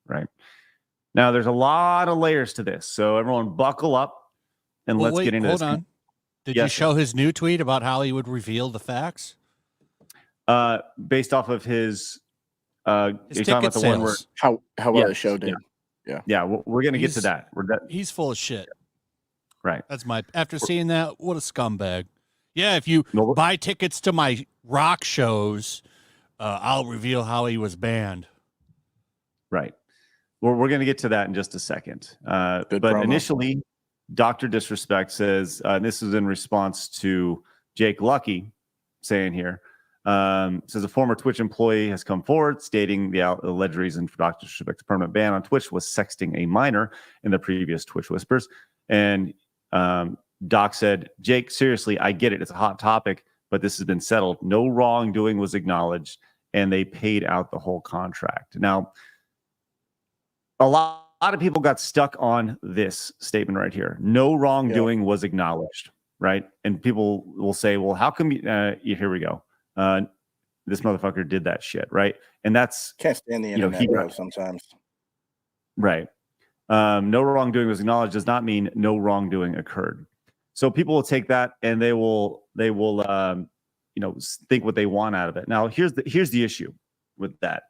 Right. Now, there's a lot of layers to this, so everyone buckle up and let's get into this. Hold on. Did you show his new tweet about how he would reveal the facts? Based off of his ticket about the one where how well the show did. Yeah, we're gonna get to that. He's full of shit. Right. That's after seeing that, what a scumbag. Yeah, if you buy tickets to my rock shows, I'll reveal how he was banned. Right. Well, we're going to get to that in just a second. But promo. Initially, Dr. DisRespect says, this is in response to Jake Lucky saying here, says a former Twitch employee has come forward stating the alleged reason for Dr. DisRespect's permanent ban on Twitch was sexting a minor in the previous Twitch Whispers. And Doc said, Jake, seriously, I get it. It's a hot topic, but this has been settled. No wrongdoing was acknowledged, and they paid out the whole contract. Now, a lot of people got stuck on this statement right here. No wrongdoing was acknowledged, right? And people will say, well, how come here we go. This motherfucker did that shit, right? And that's... Can't stand the internet, sometimes. Right. No wrongdoing was acknowledged does not mean no wrongdoing occurred. So people will take that and they will think what they want out of it. Now, here's the issue with that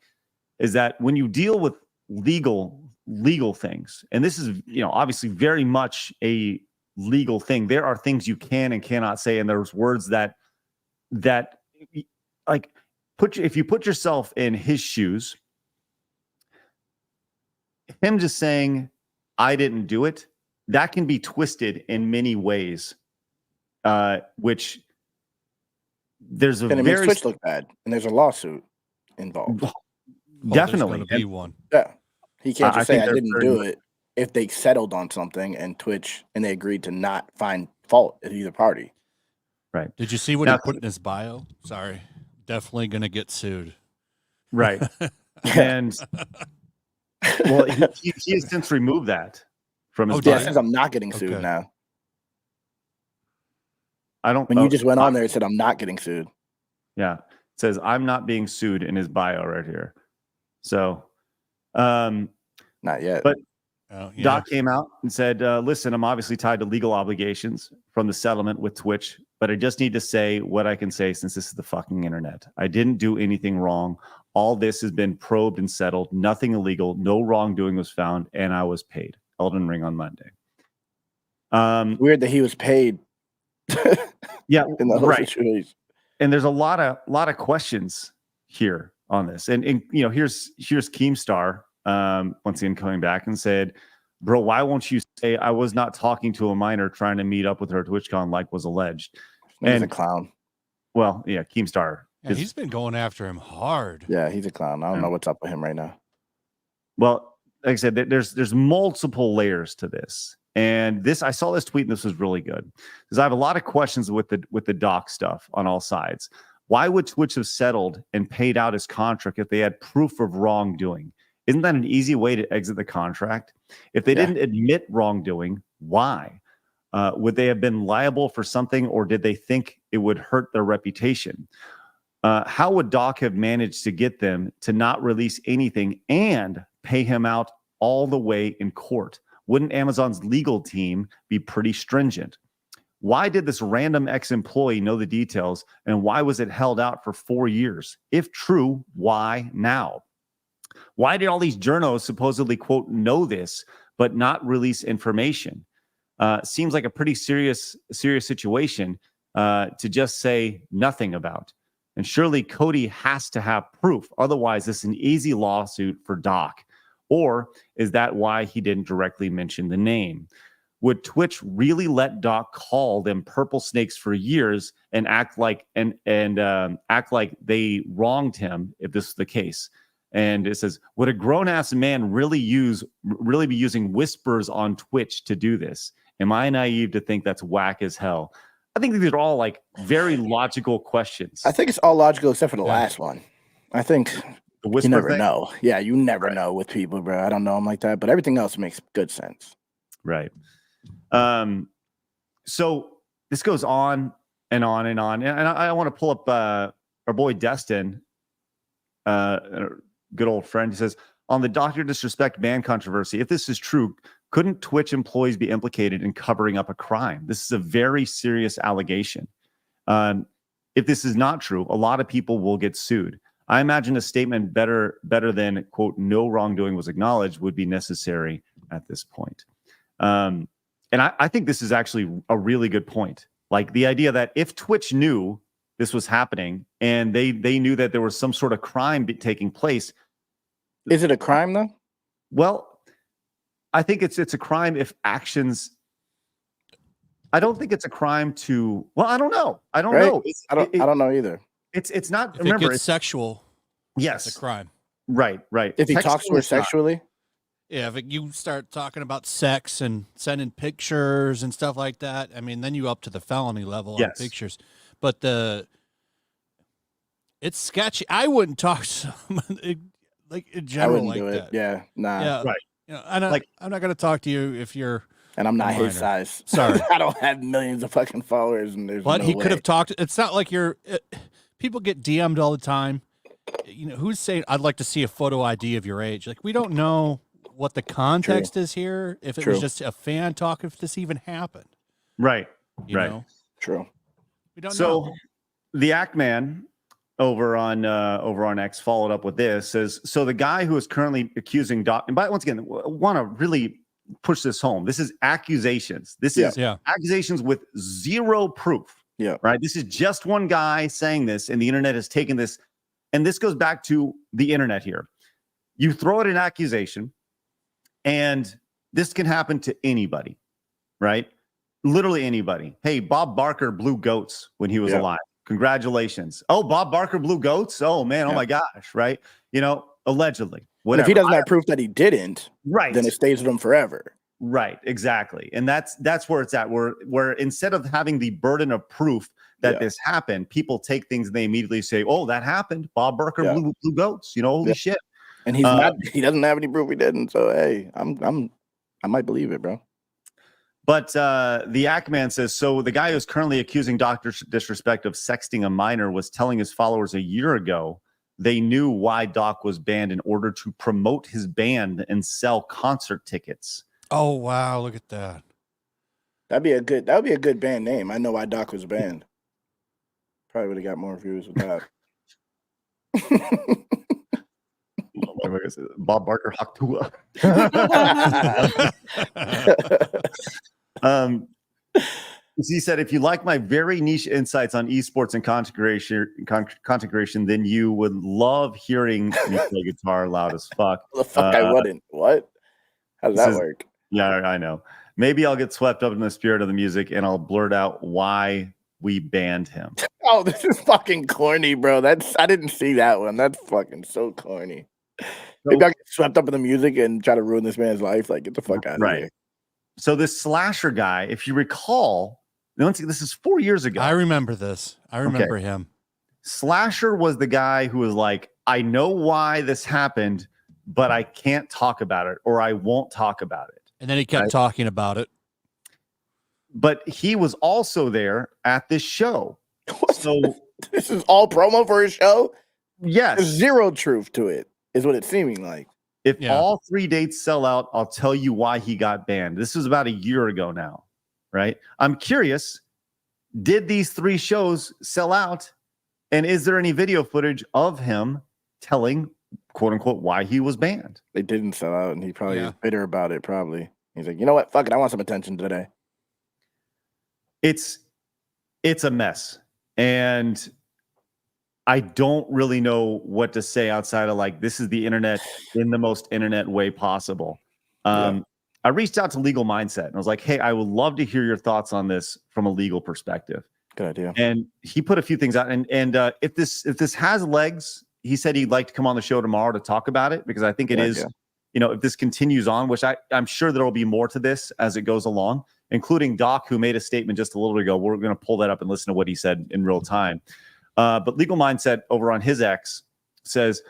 is that when you deal with legal things, and this is obviously very much a legal thing, there are things you can and cannot say, and there's words that like if you put yourself in his shoes, him just saying I didn't do it, that can be twisted in many ways, which there's a Twitch look bad, and there's a lawsuit involved. Definitely, be one. Yeah, he can't just say I didn't do it if they settled on something and Twitch and they agreed to not find fault at either party. Right. Did you see what he put in his bio? Sorry, definitely gonna get sued. Right. And well, he has since removed that from his bio. He says I'm not getting sued now. I don't. When you just went on there and said I'm not getting sued. Yeah, it says I'm not being sued in his bio right here. So, not yet. But Doc came out and said, "Listen, I'm obviously tied to legal obligations from the settlement with Twitch, but I just need to say what I can say since this is the fucking internet. I didn't do anything wrong. All this has been probed and settled. Nothing illegal. No wrongdoing was found, and I was paid. Elden Ring on Monday." Weird that he was paid. Yeah, in the whole situation. And there's a lot of questions here on this. And here's Keemstar once again coming back and said, "Bro, why won't you say I was not talking to a minor trying to meet up with her at TwitchCon like was alleged?" He's a clown. Well, yeah, Keemstar. Yeah, he's been going after him hard. Yeah, he's a clown. I don't know what's up with him right now. Well, like I said, there's multiple layers to this. And I saw this tweet and this was really good because I have a lot of questions with the doc stuff on all sides. Why would Twitch have settled and paid out his contract if they had proof of wrongdoing? Isn't that an easy way to exit the contract? If they didn't admit wrongdoing, why? Would they have been liable for something, or did they think it would hurt their reputation? How would Doc have managed to get them to not release anything and pay him out all the way in court? Wouldn't Amazon's legal team be pretty stringent? Why did this random ex-employee know the details, and why was it held out for 4 years? If true, why now? Why did all these journos supposedly, quote, know this, but not release information? Seems like a pretty serious situation to just say nothing about. And surely Cody has to have proof. Otherwise, this is an easy lawsuit for Doc. Or is that why he didn't directly mention the name? Would Twitch really let Doc call them purple snakes for years and act like act like they wronged him if this is the case? And it says, would a grown-ass man really be using whispers on Twitch to do this? Am I naive to think that's whack as hell? I think these are all like very logical questions. I think it's all logical except for the last one. I think you never know. Yeah, you never know with people, bro. I don't know them like that, but everything else makes good sense. Right. So this goes on and on and on. And I want to pull up our boy Destin, a good old friend. He says, on the Dr. Disrespect ban controversy. If this is true, couldn't Twitch employees be implicated in covering up a crime? This is a very serious allegation. If this is not true, a lot of people will get sued. I imagine a statement better than, quote, no wrongdoing was acknowledged would be necessary at this point. And I think this is actually a really good point. Like the idea that if Twitch knew this was happening and they knew that there was some sort of crime taking place. Is it a crime though? Well, I think it's a crime if actions. I don't think it's a crime to. Well, I don't know. I don't know. I don't know either. It's not. If remember, it's sexual. Yes, it's a crime. Right. If he talks to her sexually. Yeah, if you start talking about sex and sending pictures and stuff like that, I mean, then you up to the felony level on pictures. But it's sketchy. I wouldn't talk to someone like in general like that. Yeah, nah. Yeah, right. You know, I'm not going to talk to you if you're. And I'm not his size. Sorry, I don't have millions of fucking followers, and there's. But no he way. could have talked. It's not like you're. People get DM'd all the time. You know, who's saying I'd like to see a photo ID of your age? Like, we don't know what the context is here. If it was just a fan talk, if this even happened. Right. You know? True. We don't know. So the Act Man over on X followed up with this, says, so the guy who is currently accusing Doc, and by once again, want to really push this home. This is accusations. This is accusations with zero proof. Yeah. Right. This is just one guy saying this, and the internet has taken this. And this goes back to the internet here. You throw out an accusation, and this can happen to anybody, right? Literally anybody. Hey, Bob Barker blew goats when he was alive. Congratulations. Oh, Bob Barker blew goats? Oh, man. Oh, my gosh. Right. You know, allegedly. Whatever. If he doesn't have proof that he didn't, right, then it stays with him forever. Right. Exactly. And that's where it's at, where instead of having the burden of proof that this happened, people take things and they immediately say, oh, that happened. Bob Barker blew goats. You know, holy shit. And he doesn't have any proof he didn't. So, hey, I might believe it, bro. But the Act Man says, so the guy who's currently accusing Dr. Disrespect of sexting a minor was telling his followers a year ago they knew why Doc was banned in order to promote his band and sell concert tickets. Oh, wow. Look at that. That would be a good band name. I know why Doc was banned. Probably would have got more views with that. Bob Barker Hawk Tuah. He said, if you like my very niche insights on esports and content creation, then you would love hearing me play guitar loud as fuck. The fuck I wouldn't. What? How does that work? Yeah, I know. Maybe I'll get swept up in the spirit of the music and I'll blurt out why we banned him. Oh, this is fucking corny, bro. I didn't see that one. That's fucking so corny. Maybe I'll get swept up in the music and try to ruin this man's life. Like, get the fuck out of here. So this Slasher guy, if you recall, this is 4 years ago. I remember this. I remember him. Slasher was the guy who was like, I know why this happened, but I can't talk about it, or I won't talk about it. And then he kept talking about it. But he was also there at this show. So this is all promo for his show? Yes. There's zero truth to it, is what it's seeming like. If all 3 dates sell out, I'll tell you why he got banned. This was about a year ago now, right? I'm curious, did these 3 shows sell out? And is there any video footage of him telling, quote unquote, why he was banned? They didn't sell out, and he probably is bitter about it, probably. He's like, you know what? Fuck it. I want some attention today. It's a mess. And I don't really know what to say outside of like, this is the internet in the most internet way possible. I reached out to Legal Mindset and I was like, hey, I would love to hear your thoughts on this from a legal perspective. Good idea. And he put a few things out. And if this has legs, he said he'd like to come on the show tomorrow to talk about it, because I think it is, you know, if this continues on, which I'm sure there will be more to this as it goes along, including Doc, who made a statement just a little ago. We're going to pull that up and listen to what he said in real time. But Legal Mindset over on his X says,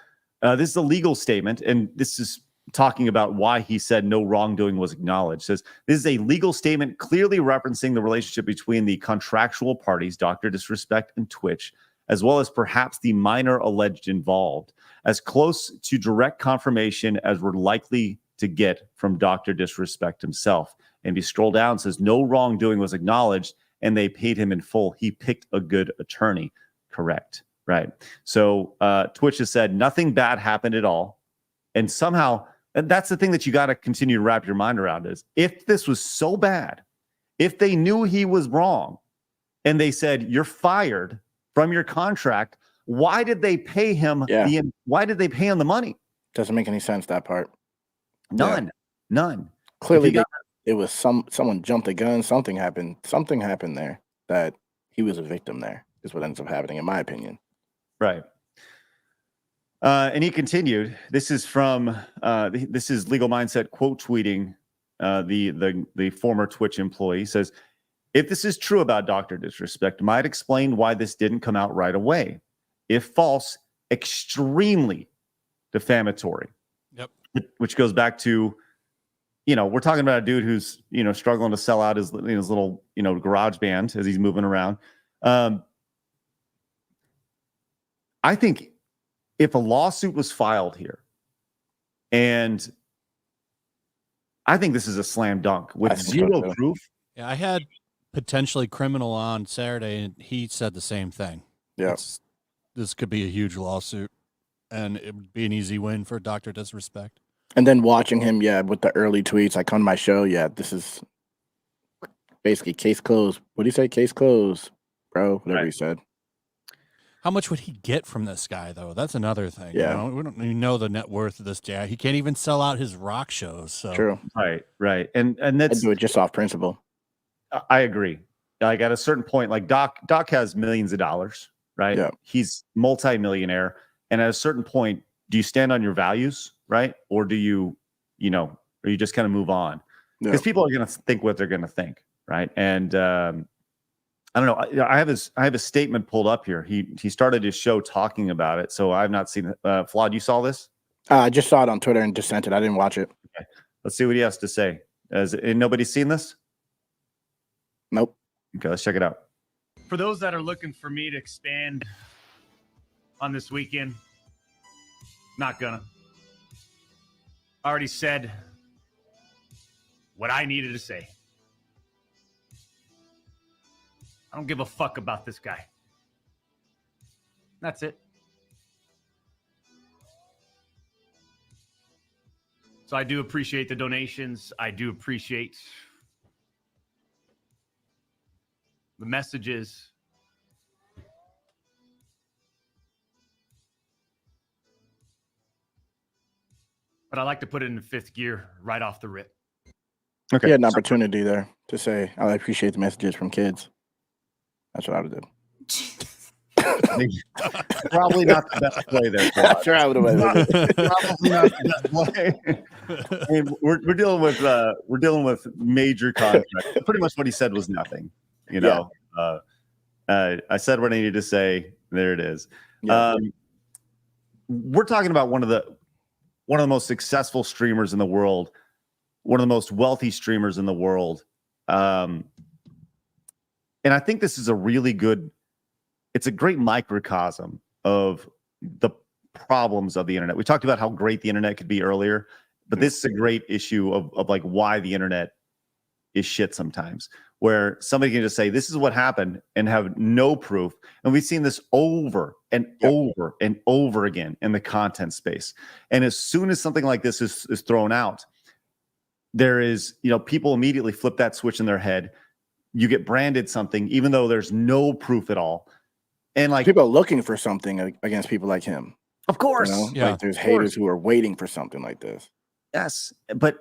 this is a legal statement, and this is talking about why he said no wrongdoing was acknowledged. Says, this is a legal statement clearly referencing the relationship between the contractual parties, Dr. Disrespect and Twitch, as well as perhaps the minor alleged involved. as close to direct confirmation as we're likely to get from Dr. DisRespect himself. And if you scroll down, it says no wrongdoing was acknowledged and they paid him in full. He picked a good attorney. Correct. Right. So Twitch has said nothing bad happened at all. And somehow, and that's the thing that you got to continue to wrap your mind around is if this was so bad, if they knew he was wrong and they said, you're fired from your contract, why did they pay him? Why did they pay him the money? Doesn't make any sense, that part. None. Clearly, it was someone jumped a gun. Something happened. Something happened there that he was a victim there is what ends up happening, in my opinion. Right. And he continued. This is from this is Legal Mindset quote tweeting the former Twitch employee. He says, if this is true about Dr. DisRespect, might explain why this didn't come out right away. If false, extremely defamatory. Yep. Which goes back to, we're talking about a dude who's, struggling to sell out his little, garage band as he's moving around. I think if a lawsuit was filed here, and I think this is a slam dunk with zero proof. Yeah, I had potentially criminal on Saturday, and he said the same thing. Yeah. This could be a huge lawsuit, and it would be an easy win for Dr. DisRespect. And then watching him, with the early tweets, like on my show, this is basically case closed. What did he say? Case closed, bro. Whatever he said. How much would he get from this guy, though? That's another thing. Yeah. We don't even know the net worth of this guy. He can't even sell out his rock shows. So. True. Right. And that's... I'd do it just off principle. I agree. Like at a certain point, like Doc has millions of dollars, right? Yeah. He's multi-millionaire. And at a certain point, do you stand on your values, right? Or do you, or you just kind of move on? Because people are going to think what they're going to think, right? And I don't know. I have a statement pulled up here. He started his show talking about it, so I've not seen it. Flawed, you saw this? I just saw it on Twitter and just sent it. I didn't watch it. Okay. Let's see what he has to say. Has nobody seen this? Nope. Okay, let's check it out. For those that are looking for me to expand on this weekend, not gonna. I already said what I needed to say. I don't give a fuck about this guy. That's it. So I do appreciate the donations. I do appreciate the messages. But I like to put it in fifth gear right off the rip. Okay. He had an opportunity there to say, I appreciate the messages from kids. That's what I would do. Probably not the best play there. That's right. Probably not the best play. I mean, we're dealing with major contracts. Pretty much what he said was nothing. I said what I needed to say. There it is. Yeah. We're talking about one of the most successful streamers in the world, one of the most wealthy streamers in the world. And I think this is it's a great microcosm of the problems of the internet. We talked about how great the internet could be earlier, but this is a great issue of like why the internet is shit sometimes, where somebody can just say, this is what happened and have no proof. And we've seen this over and over and over again in the content space. And as soon as something like this is thrown out, there is, people immediately flip that switch in their head. You get branded something, even though there's no proof at all. And like people are looking for something against people like him. Of course. Like there's haters who are waiting for something like this. Yes. But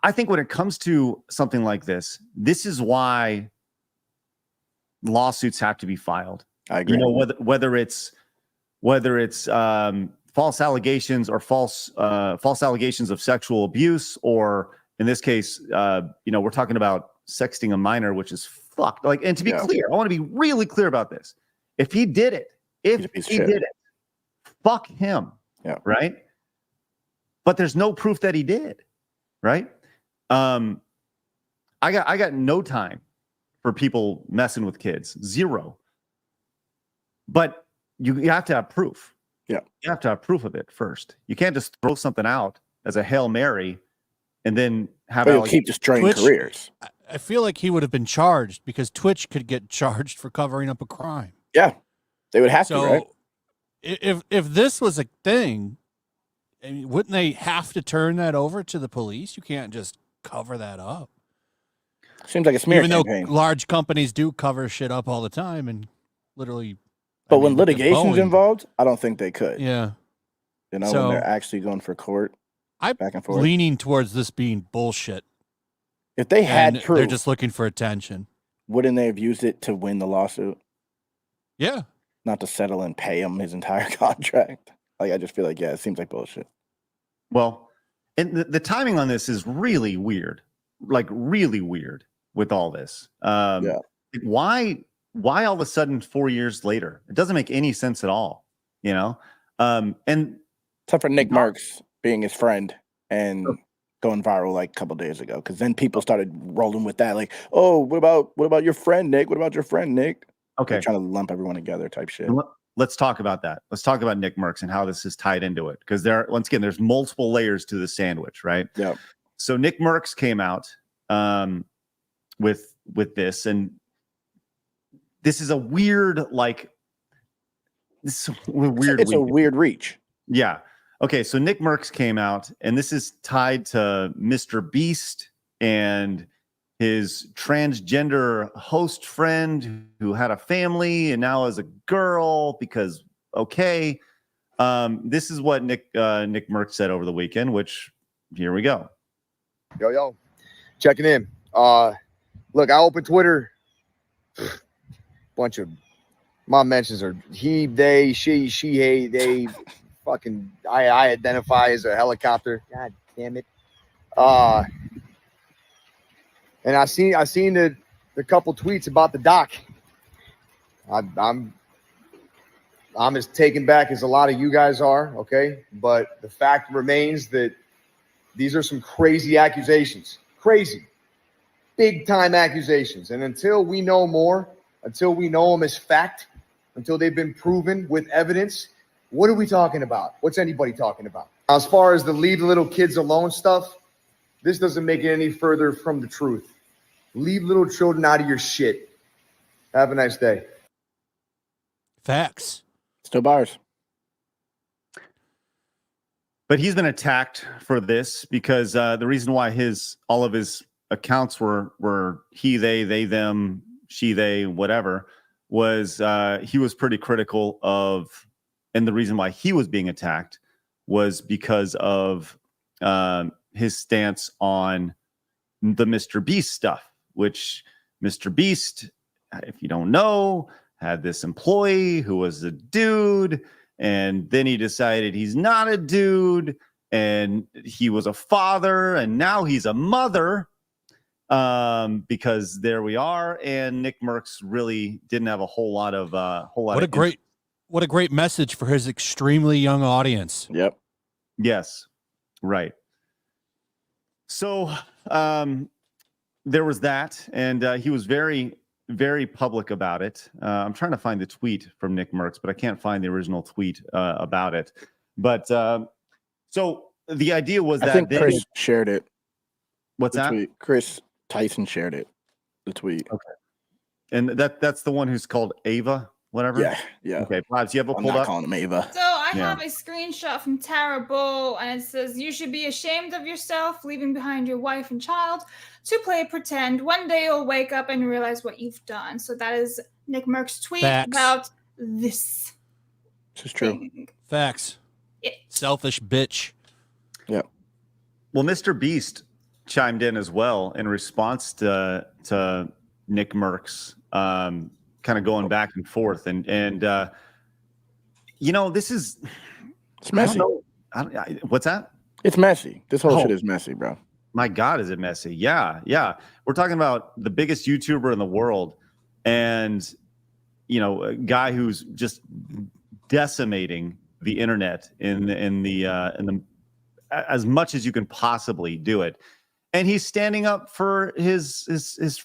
I think when it comes to something like this, this is why lawsuits have to be filed. I agree. Whether it's false allegations or false allegations of sexual abuse, or in this case, we're talking about sexting a minor, which is fucked. Like, and to be clear, I want to be really clear about this. If he did it, fuck him. Yeah. Right. But there's no proof that he did. Right. I got no time for people messing with kids. Zero. But you have to have proof. Yeah. You have to have proof of it first. You can't just throw something out as a Hail Mary and then have But you'll keep destroying Twitch- careers. I feel like he would have been charged because Twitch could get charged for covering up a crime. Yeah, they would have to, So right? if this was a thing, I mean, wouldn't they have to turn that over to the police? You can't just cover that up. Seems like a smear Even campaign. though large companies do cover shit up all the time and literally. But I when mean, look at litigation's Boeing. involved, I don't think they could. Yeah. You know, So- when they're actually going for court, I'm back and forth. leaning towards this being bullshit. If they had And proof, they're just looking for attention. wouldn't they have used it to win the lawsuit? Yeah. Not to settle and pay him his entire contract. Like, I just feel like, yeah, it seems like bullshit. Well, and the timing on this is really weird, like really weird with all this. Yeah. Why all of a sudden 4 years later? It doesn't make any sense at all, you know? And Except for Nickmercs being his friend and going viral like a couple days ago. Because then people started rolling with that. Like, oh, what about your friend, Nick? What about your friend, Nick? okay, They're trying to lump everyone together type shit. let's talk about that. Let's talk about Nickmercs and how this is tied into it. Because there's multiple layers to the sandwich, right? Yeah. So Nickmercs came out with this, and this is a weird, like, this is a weird. It's a weird reach. Yeah. Okay, so Nickmercs came out, and this is tied to MrBeast and his transgender host friend who had a family and now is a girl because, okay. This is what Nickmercs said over the weekend, which, here we go. Yo, checking in. Look, I opened Twitter. Bunch of my mentions are he, they, she, hey, they. Fucking, I identify as a helicopter. God damn it. And I seen the couple tweets about the doc. I'm as taken back as a lot of you guys are, okay? But the fact remains that these are some crazy accusations. Crazy. Big time accusations. And until we know more, until we know them as fact, until they've been proven with evidence, what are we talking about? What's anybody talking about? As far as the leave little kids alone stuff, this doesn't make it any further from the truth. Leave little children out of your shit. Have a nice day. Facts. Still bars. But he's been attacked for this because the reason why all of his accounts were he, they, them, she, they, whatever, was he was pretty critical of. And the reason why he was being attacked was because of his stance on the MrBeast stuff, which MrBeast, if you don't know, had this employee who was a dude, and then he decided he's not a dude, and he was a father, and now he's a mother, because there we are. And Nickmercs really didn't have a whole lot of What a great message for his extremely young audience. Yep. Yes. Right. So there was that, and he was very, very public about it. I'm trying to find the tweet from Nickmercs, but I can't find the original tweet about it. But so the idea was I that think Chris shared it. What's that? Tweet. Chris Tyson shared it. The tweet. Okay. And that's the one who's called Ava. Whatever. Yeah. Okay, Plabs, you have a I'm pulled not up? calling him Ava. So I have a screenshot from Tara Bull, and it says, "You should be ashamed of yourself, leaving behind your wife and child to play pretend. One day you'll wake up and realize what you've done." So that is Nickmercs' tweet about this. This is true. Facts. Selfish bitch. Yeah. Well, MrBeast chimed in as well in response to Nickmercs. Kind of going back and forth, and this is it's messy. What's that? It's messy. This whole shit is messy, bro. My God, is it messy? Yeah. We're talking about the biggest YouTuber in the world, and a guy who's just decimating the internet in the as much as you can possibly do it, and he's standing up for his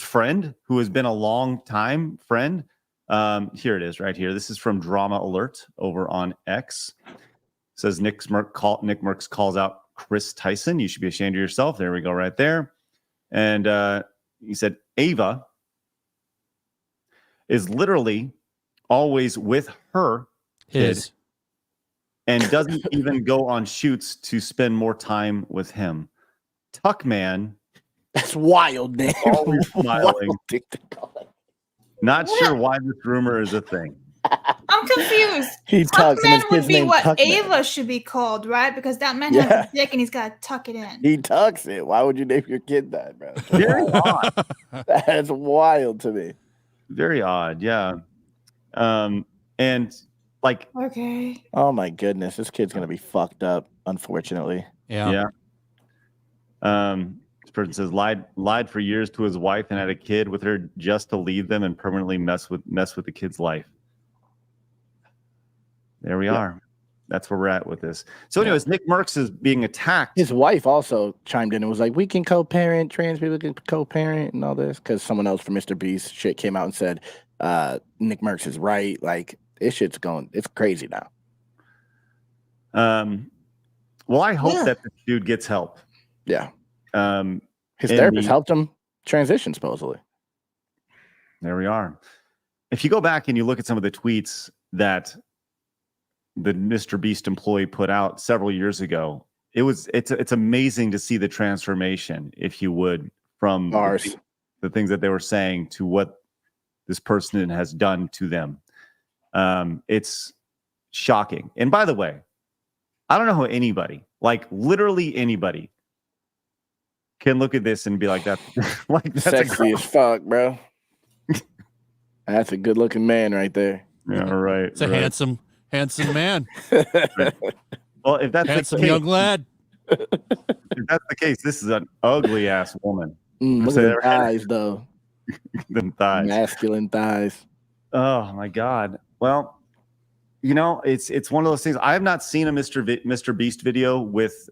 friend who has been a long time friend, Here it is right here. This is from Drama Alert over on X. It says Nickmercs calls out Chris Tyson. You should be ashamed of yourself. There we go right there. And he said, Ava is literally always with her kid and doesn't even go on shoots to spend more time with him. Tuckman. That's wild, man. Always smiling. Not sure why this rumor is a thing. I'm confused. Tuckman would be what Tuckman. Ava should be called, right? Because that man has a dick and he's got to tuck it in. He tucks it. Why would you name your kid that, bro? Very odd. That's wild to me. Very odd, yeah. And like, okay. Oh my goodness, this kid's gonna be fucked up. Unfortunately, yeah. This person says lied for years to his wife and had a kid with her just to leave them and permanently mess with the kid's life. There we are. That's where we're at with this. So, anyways, Nickmercs is being attacked. his wife also chimed in and was like, "We can co-parent. Trans people can co-parent and all this." Because someone else from MrBeast shit came out and said, "Nickmercs is right." Like this shit's going. It's crazy now. Well, I hope that the dude gets help. Yeah. His therapist helped him transition, supposedly. There we are. If you go back and you look at some of the tweets that the MrBeast employee put out several years ago, it's amazing to see the transformation, if you would, from the things that they were saying to what this person has done to them. It's shocking. And by the way, I don't know how anybody, like literally anybody, can look at this and be like, that's sexy as fuck, bro. That's a good looking man right there. Yeah, right. It's a handsome man. Right. Well, if that's handsome the case, young lad. If that's the case, this is an ugly ass woman. Look at the thighs, though. Them thighs, masculine thighs. Oh my god. Well, you know, it's one of those things. I have not seen a MrBeast video with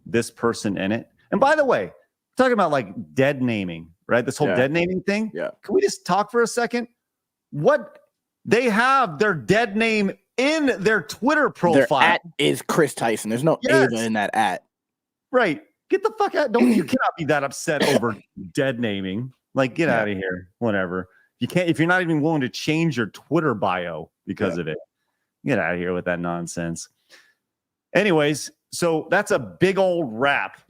this person in it. And by the way, talking about like dead naming, right? This whole dead naming thing. Yeah. Can we just talk for a second? What they have their dead name in their Twitter profile. Their at is Chris Tyson. There's no Ava in that at. Right. Get the fuck out. You cannot be that upset over dead naming. Like, get out of here. Whatever. You can't, if you're not even willing to change your Twitter bio because of it. Get out of here with that nonsense. Anyways, so that's a big old wrap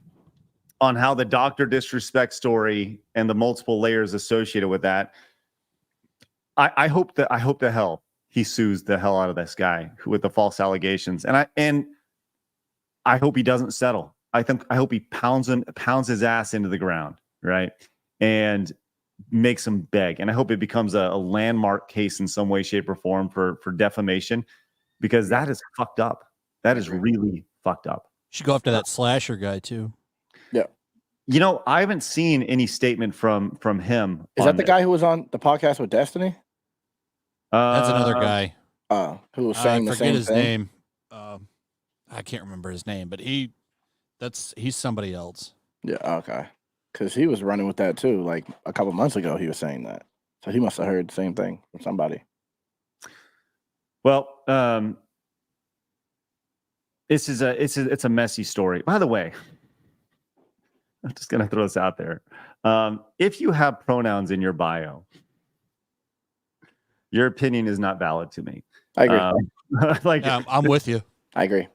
on how the Dr. DisRespect story and the multiple layers associated with that. I hope the hell he sues the hell out of this guy with the false allegations. And I hope he doesn't settle. I hope he pounds his ass into the ground, right? And makes him beg. And I hope it becomes a landmark case in some way, shape, or form for defamation, because that is fucked up. That is really fucked up. Should go after that slasher guy too. Yeah. You know, I haven't seen any statement from him. Is that the guy who was on the podcast with Destiny? That's another guy. Who was saying the same thing? I forget his name. I can't remember his name, but he's somebody else. Yeah, okay. Because he was running with that too. Like a couple months ago, he was saying that. So he must have heard the same thing from somebody. Well, it's a messy story. By the way, I'm just gonna throw this out there. If you have pronouns in your bio, your opinion is not valid to me. I agree. I'm with you. I agree.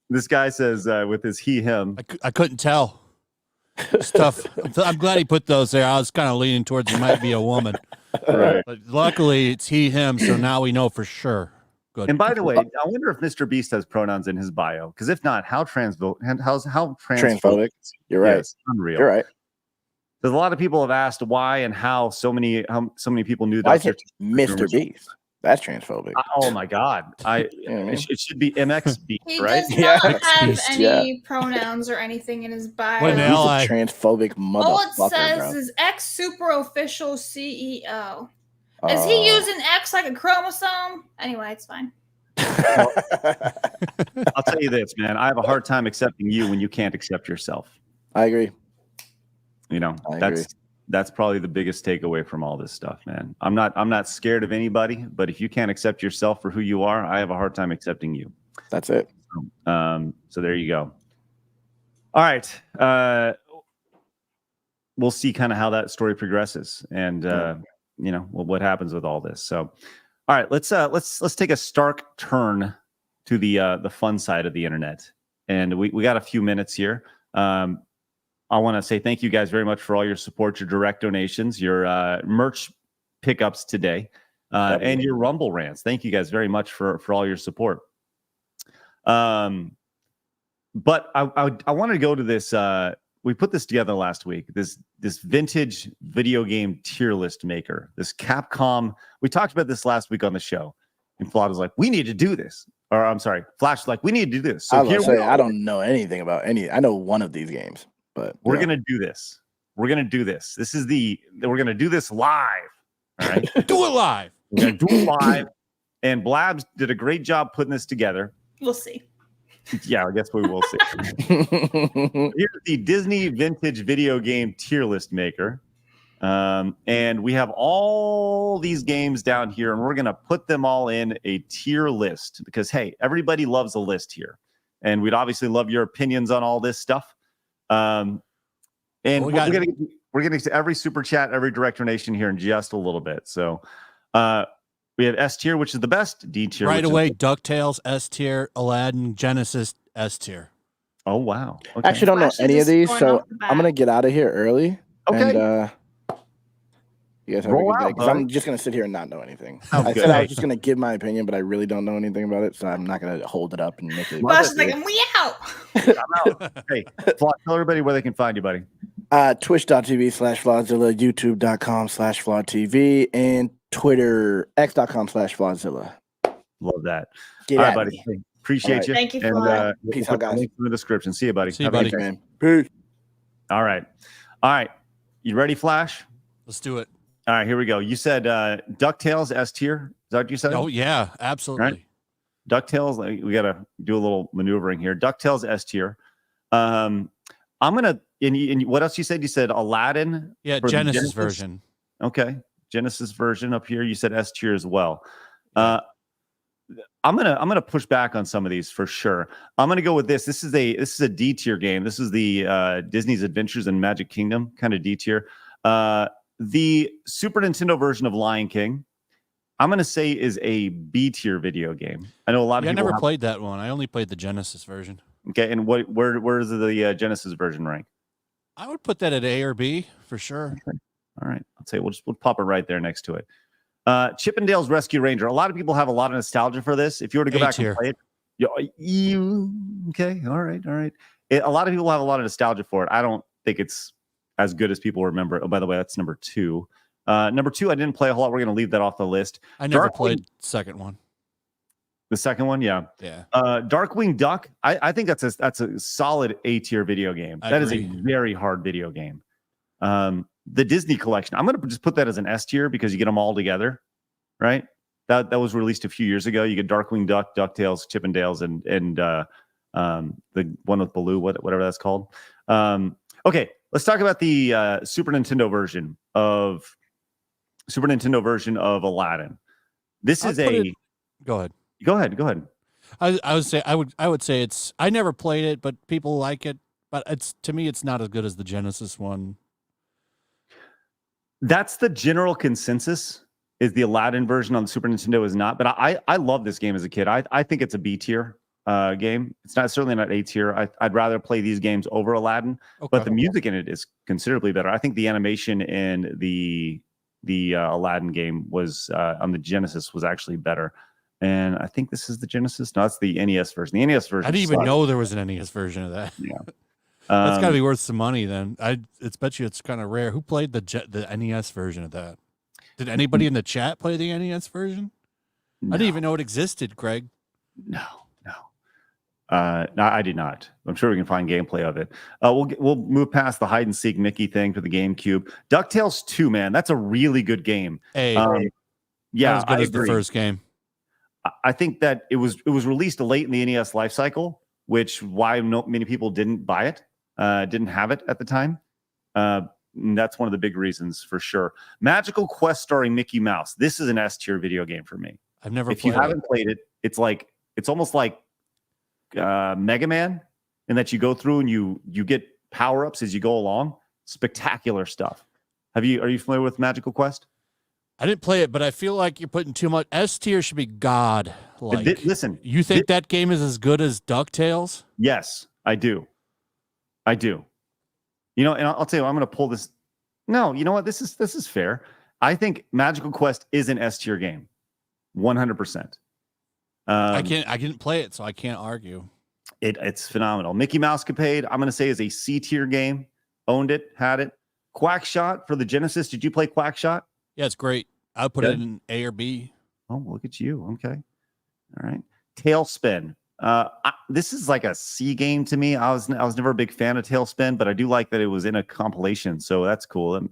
This guy says with his he, him. I couldn't tell. It's tough. I'm glad he put those there. I was kind of leaning towards it might be a woman. Right. But luckily it's he, him, so now we know for sure. Good. And by the way, I wonder if MrBeast has pronouns in his bio. Because if not, how transphobic? You're right. Yes, unreal. You're right. There's a lot of people have asked why and how so many people knew that. Why is it MrBeast? That's transphobic. Oh my god! It should be MXBeast, He right? does not have any pronouns or anything in his bio. He's a transphobic motherfucker. All it says bro. is ex super official CEO. Is he using X like a chromosome? Anyway, it's fine. I'll tell you this, man. I have a hard time accepting you when you can't accept yourself. I agree. You know, That's probably the biggest takeaway from all this stuff, man. I'm not scared of anybody, but if you can't accept yourself for who you are, I have a hard time accepting you. That's it. So there you go. All right. We'll see kind of how that story progresses and you know, what happens with all this. So all right, let's take a stark turn to the fun side of the internet. And we got a few minutes here. I want to say thank you guys very much for all your support, your direct donations, your merch pickups today, and your Rumble rants. Thank you guys very much for all your support. But I wanted to go to this. We put this together last week. This vintage video game tier list maker. This Capcom. We talked about this last week on the show, and Flawed was like, "We need to do this." Or I'm sorry, Flash was like, "We need to do this." So I don't know anything about any. I know one of these games. But we're gonna do this. We're gonna do this. We're gonna do this live. All right, do it live. We're gonna do it live. And Blabs did a great job putting this together. We'll see. Yeah, I guess we will see. Here's the Disney vintage video game tier list maker, and we have all these games down here, and we're gonna put them all in a tier list because hey, everybody loves a list here, and we'd obviously love your opinions on all this stuff. And we're gonna get to every super chat, every direct donation here in just a little bit. So we have S tier, which is the best. D tier right away. DuckTales S tier, Aladdin, Genesis S tier. Oh wow! Okay. I actually don't know any of these, so I'm gonna get out of here early. Okay. And, you guys have a good day, because I'm just gonna sit here and not know anything. I said I was just gonna give my opinion, but I really don't know anything about it, so I'm not gonna hold it up and make it. Flash is like, we out. I'm out. Hey, Flaw, tell everybody where they can find you, buddy. Twitch.tv/Flawdzilla, YouTube.com/FlawedTV, and Twitter x.com/Flawdzilla. Love that. Get all right, buddy. Hey, appreciate you. Thank you, and peace out, guys. Link in the description. See you, buddy. See you, buddy. Man. Peace. All right. You ready, Flash? Let's do it. All right, here we go. You said DuckTales S tier. Is that what you said? Oh yeah, absolutely. Right. DuckTales. We got to do a little maneuvering here. DuckTales S tier. I'm gonna. And what else you said? You said Aladdin. Yeah, Genesis version. Okay, Genesis version up here. You said S tier as well. I'm gonna push back on some of these for sure. I'm gonna go with this. This is a D tier game. This is the Disney's Adventures in Magic Kingdom kind of D tier. The Super Nintendo version of Lion King, I'm gonna say is a B tier video game. I know a lot of people. I never played that one. I only played the Genesis version. Okay, and where does the Genesis version rank? I would put that at A or B for sure. Okay. All right, I'll say we'll pop it right there next to it. Chippendale's Rescue Ranger. A lot of people have a lot of nostalgia for this. If you were to go back and play it, okay, all right. A lot of people have a lot of nostalgia for it. I don't think it's as good as people remember. Oh, by the way, that's number 2. Number 2, I didn't play a whole lot. We're going to leave that off the list. I never played the second one. The second one, yeah. Darkwing Duck. I think that's a solid A tier video game. That is a very hard video game. The Disney collection, I'm going to just put that as an S tier because you get them all together, right? That was released a few years ago. You get Darkwing Duck, DuckTales, Chippendales, and the one with Baloo, whatever that's called. Okay, let's talk about the Super Nintendo version of Aladdin. This is Go ahead. Go ahead. I would say it's. I never played it, but people like it. But to me, it's not as good as the Genesis one. That's the general consensus. Is the Aladdin version on the Super Nintendo is not, but I love this game as a kid. I think it's a B tier game. It's certainly not A tier. I'd rather play these games over Aladdin, but the music in it is considerably better. I think the animation in the Aladdin game was on the Genesis was actually better. And I think this is the Genesis. No, it's the NES version. The NES version. I didn't even know there was an NES version of that. Yeah. That's got to be worth some money then. It's bet you it's kind of rare. Who played the NES version of that? Did anybody in the chat play the NES version? No. I didn't even know it existed, Greg. No, I did not. I'm sure we can find gameplay of it. We'll move past the hide and seek Mickey thing for the GameCube. DuckTales 2, man, that's a really good game. Yeah, as good as the first game. I think that it was released late in the NES life cycle, which why many people didn't buy it, didn't have it at the time. that's one of the big reasons for sure. Magical Quest starring Mickey Mouse. This is an S tier video game for me. I've never. If you haven't played it, it's almost like Mega Man, in that you go through and you get power ups as you go along. Spectacular stuff. Are you familiar with Magical Quest? I didn't play it, but I feel like you're putting too much. S tier should be God. Like, listen, you think that game is as good as DuckTales? Yes, I do. You know, and I'll tell you, I'm going to pull this. No, you know what? This is fair. I think Magical Quest is an S tier game, 100%. I didn't play it, so I can't argue. It's phenomenal. Mickey Mouse Capade, I'm going to say, is a C tier game. Owned it, had it. Quackshot for the Genesis. Did you play Quackshot? Yeah, it's great. I would put it in A or B. Oh, look at you. Okay. All right. Tailspin. This is like a C game to me. I was never a big fan of Tailspin, but I do like that it was in a compilation, so that's cool.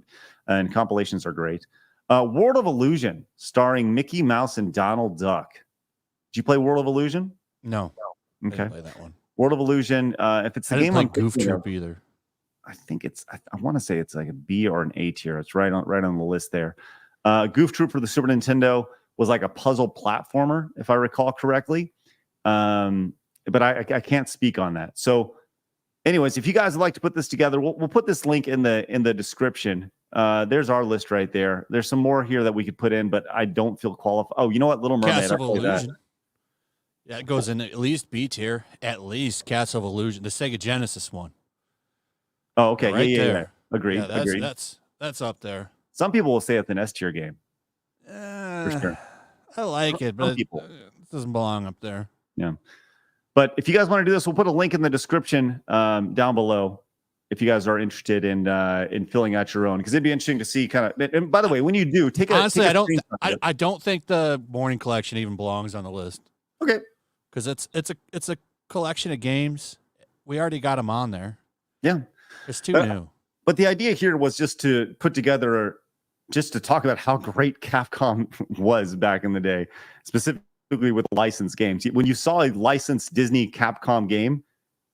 And compilations are great. World of Illusion, starring Mickey Mouse and Donald Duck. Did you play World of Illusion? No. Okay. I didn't play that one. World of Illusion. If it's a I game didn't like play Goof Troop either. I think it's. I want to say it's like a B or an A tier. It's right on the list there. Goof Troop for the Super Nintendo was like a puzzle platformer, if I recall correctly. But I can't speak on that. So, anyways, if you guys would like to put this together, we'll put this link in the description. There's our list right there. There's some more here that we could put in, but I don't feel qualified. Oh, you know what? Little Mermaid. Castle of Illusion. Yeah, it goes in at least B tier. At least Castle of Illusion, the Sega Genesis one. Oh, okay. Right Yeah. there. Agreed. Yeah, Agreed. That's up there. Some people will say it's an S tier game. For sure. I like it, but it doesn't belong up there. Yeah. But if you guys want to do this, we'll put a link in the description down below if you guys are interested in filling out your own, because it'd be interesting to see kind of. And by the way, when you do, honestly, I don't think the Morning Collection even belongs on the list. Okay. Because it's a collection of games. We already got them on there. Yeah. It's too new. But the idea here was just to put together, just to talk about how great Capcom was back in the day, specifically with licensed games. When you saw a licensed Disney Capcom game,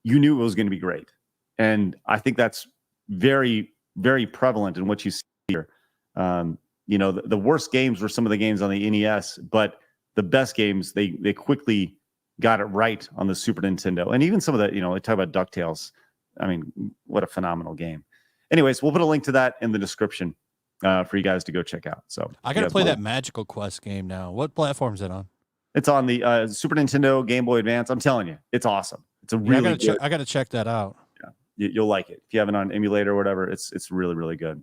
you knew it was going to be great. And I think that's very, very prevalent in what you see here. You know, the worst games were some of the games on the NES, but the best games, they quickly got it right on the Super Nintendo. And even some of the, you know, they talk about DuckTales. I mean, what a phenomenal game. Anyways, we'll put a link to that in the description for you guys to go check out. So I got to play that Magical Quest game now. What platform is it on? It's on the Super Nintendo, Game Boy Advance. I'm telling you, it's awesome. It's a really good. I got to check that out. Yeah, you'll like it. If you have it on emulator or whatever, it's really, really good.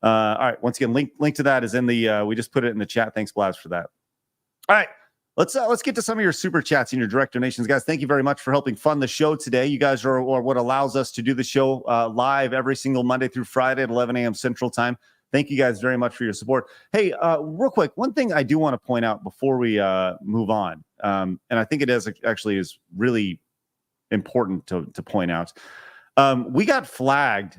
All right. Once again, link to that is in the. We just put it in the chat. Thanks, Blaz, for that. All right. Let's get to some of your super chats and your direct donations, guys. Thank you very much for helping fund the show today. You guys are what allows us to do the show live every single Monday through Friday at 11 a.m. Central Time. Thank you guys very much for your support. Hey, real quick, one thing I do want to point out before we move on, and I think it is really important to point out. We got flagged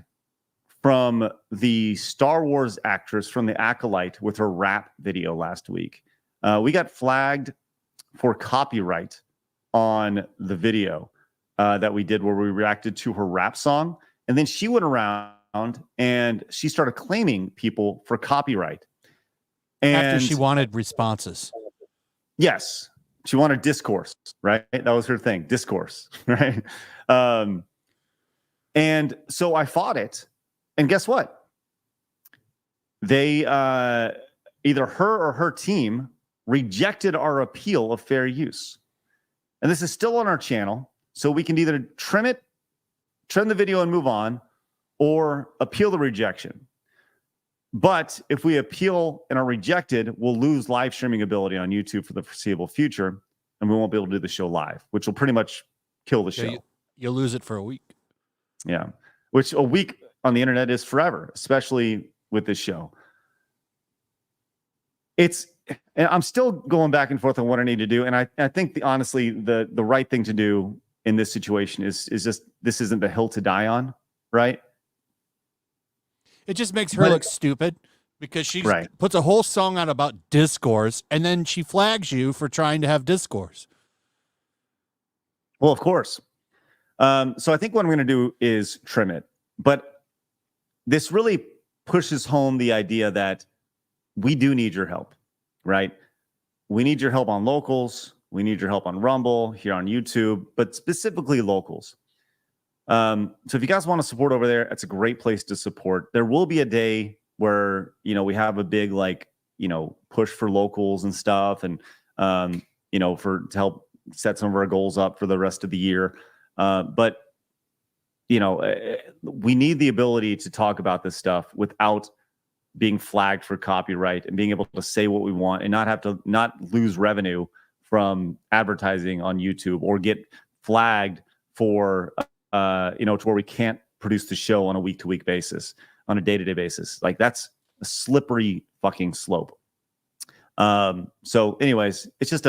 from the Star Wars actress from The Acolyte with her rap video last week. We got flagged for copyright on the video that we did where we reacted to her rap song. And then she went around and she started claiming people for copyright. And after she wanted responses. Yes. She wanted discourse, right? That was her thing, discourse, right? And so I fought it. And guess what? They, either her or her team rejected our appeal of fair use. And this is still on our channel, so we can either trim the video and move on, or appeal the rejection. But if we appeal and are rejected, we'll lose live streaming ability on YouTube for the foreseeable future, and we won't be able to do the show live, which will pretty much kill the show. You'll lose it for a week. Yeah, which a week on the internet is forever, especially with this show. And I'm still going back and forth on what I need to do. And I think honestly, the right thing to do in this situation is just, this isn't the hill to die on, right? It just makes her look stupid because she puts a whole song out about discourse and then she flags you for trying to have discourse. Well, of course. So I think what I'm going to do is trim it. But this really pushes home the idea that we do need your help, right? We need your help on locals. We need your help on Rumble, here on YouTube, but specifically locals. So if you guys want to support over there, it's a great place to support. There will be a day where, we have a big, push for locals and stuff, and, to help set some of our goals up for the rest of the year. But, we need the ability to talk about this stuff without being flagged for copyright and being able to say what we want and not lose revenue from advertising on YouTube or get flagged for, to where we can't produce the show on a week-to-week basis, on a day-to-day basis. Like, that's a slippery fucking slope. So anyways, it's just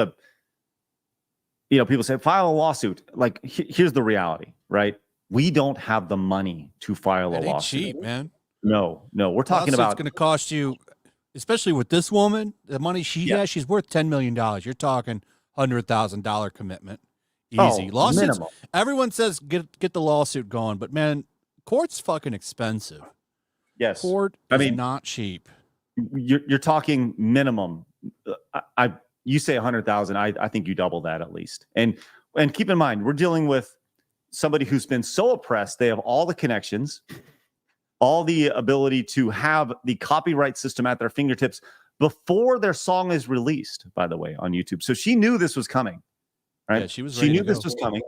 people say file a lawsuit. Like, here's the reality, right? We don't have the money to file a lawsuit. Cheap, man. No, we're talking about. It's going to cost you, especially with this woman, the money she has. She's worth $10 million. You're talking $100,000 commitment. Easy. Lawsuits. Minimum. Everyone says get the lawsuit going, but man, court's fucking expensive. Yes, court is not cheap. You're talking minimum. You say 100,000. I think you double that at least. And keep in mind, we're dealing with somebody who's been so oppressed. They have all the connections, all the ability to have the copyright system at their fingertips before their song is released, by the way, on YouTube. So she knew this was coming, right? Yeah, she knew this was coming,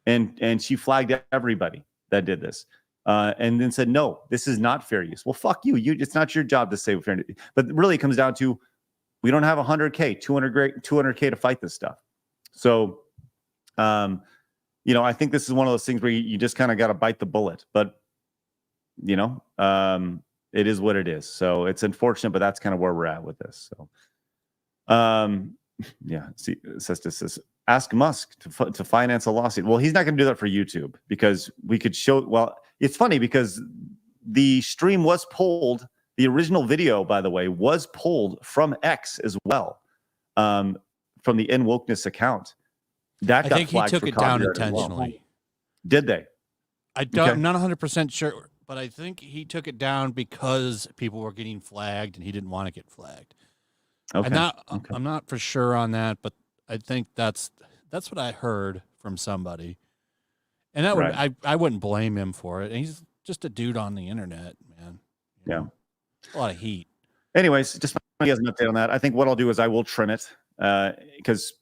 and she flagged everybody that did this, and then said, no, this is not fair use. Well, fuck you. It's not your job to say fair. But really it comes down to, we don't have 100K, 200K to fight this stuff. So, I think this is one of those things where you just kind of got to bite the bullet, but it is what it is. So it's unfortunate, but that's kind of where we're at with this. So, see, says ask Musk to finance a lawsuit. Well, he's not going to do that for YouTube because we could show. Well, it's funny because the stream was pulled. The original video, by the way, was pulled from X as well, from the Wokeness account. I think he took it down intentionally. Well. Did they? I'm not 100% sure. But I think he took it down because people were getting flagged and he didn't want to get flagged. Okay. I'm not for sure on that, but I think that's what I heard from somebody. And that I wouldn't blame him for it. And he's just a dude on the internet, man. Yeah. A lot of heat. Anyways, just he has an update on that. I think what I'll do is I will trim it because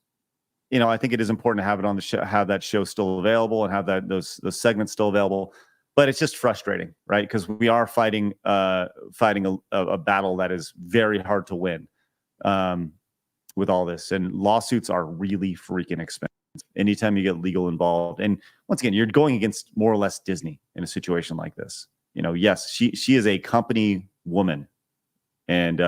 I think it is important to have it on the show, have that show still available and have those segments still available. But it's just frustrating, right? Because we are fighting a battle that is very hard to win with all this. And lawsuits are really freaking expensive anytime you get legal involved. And once again, you're going against more or less Disney in a situation like this. Yes, she is a company woman, and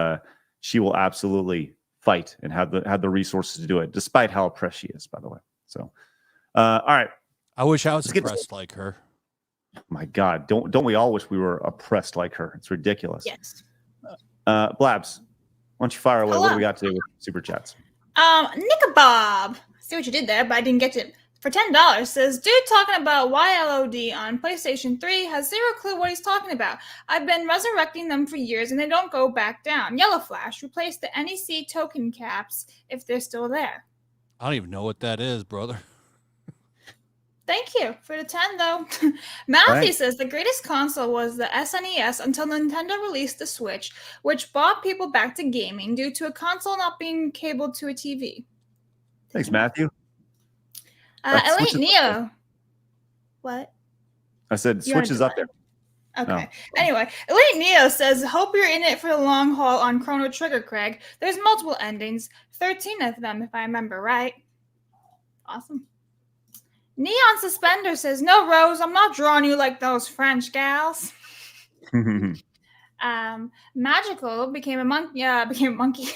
she will absolutely fight and have the resources to do it, despite how oppressed she is, by the way. So, all right. I wish I was oppressed like her. My God, don't we all wish we were oppressed like her? It's ridiculous. Yes. Blabs, why don't you fire away? Hello. What do we got today with Super Chats? Nickabob. See what you did there, but I didn't get to it. For $10, says, dude talking about YLOD on PlayStation 3 has zero clue what he's talking about. I've been resurrecting them for years and they don't go back down. Yellow Flash, replace the NEC token caps if they're still there. I don't even know what that is, brother. Thank you for the 10, though. Mouthy says the greatest console was the SNES until Nintendo released the Switch, which brought people back to gaming due to a console not being cabled to a TV. Thanks, Matthew. Elite Neo. What? I said Switch is up there. Okay. Oh. Anyway, Elite Neo says, hope you're in it for the long haul on Chrono Trigger, Craig. There's multiple endings, 13 of them, if I remember right. Awesome. Neon Suspender says, no, Rose, I'm not drawing you like those French gals. Magical became a monkey. Magical Monkey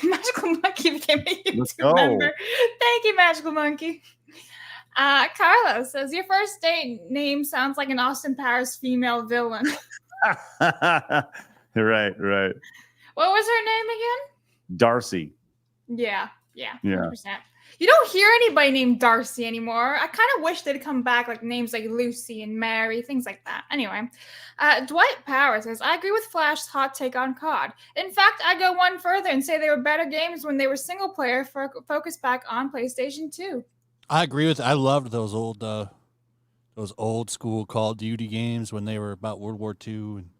became a YouTube member. Thank you, Magical Monkey. Carlos says, your first date name sounds like an Austin Powers female villain. Right. What was her name again? Darcy. Yeah, 100%. You don't hear anybody named Darcy anymore. I kind of wish they'd come back like names like Lucy and Mary, things like that. Anyway, Dwight Power says, I agree with Flash's hot take on COD. In fact, I go one further and say they were better games when they were single player focused back on PlayStation 2. I agree with. I loved those old school Call of Duty games when they were about World War II, and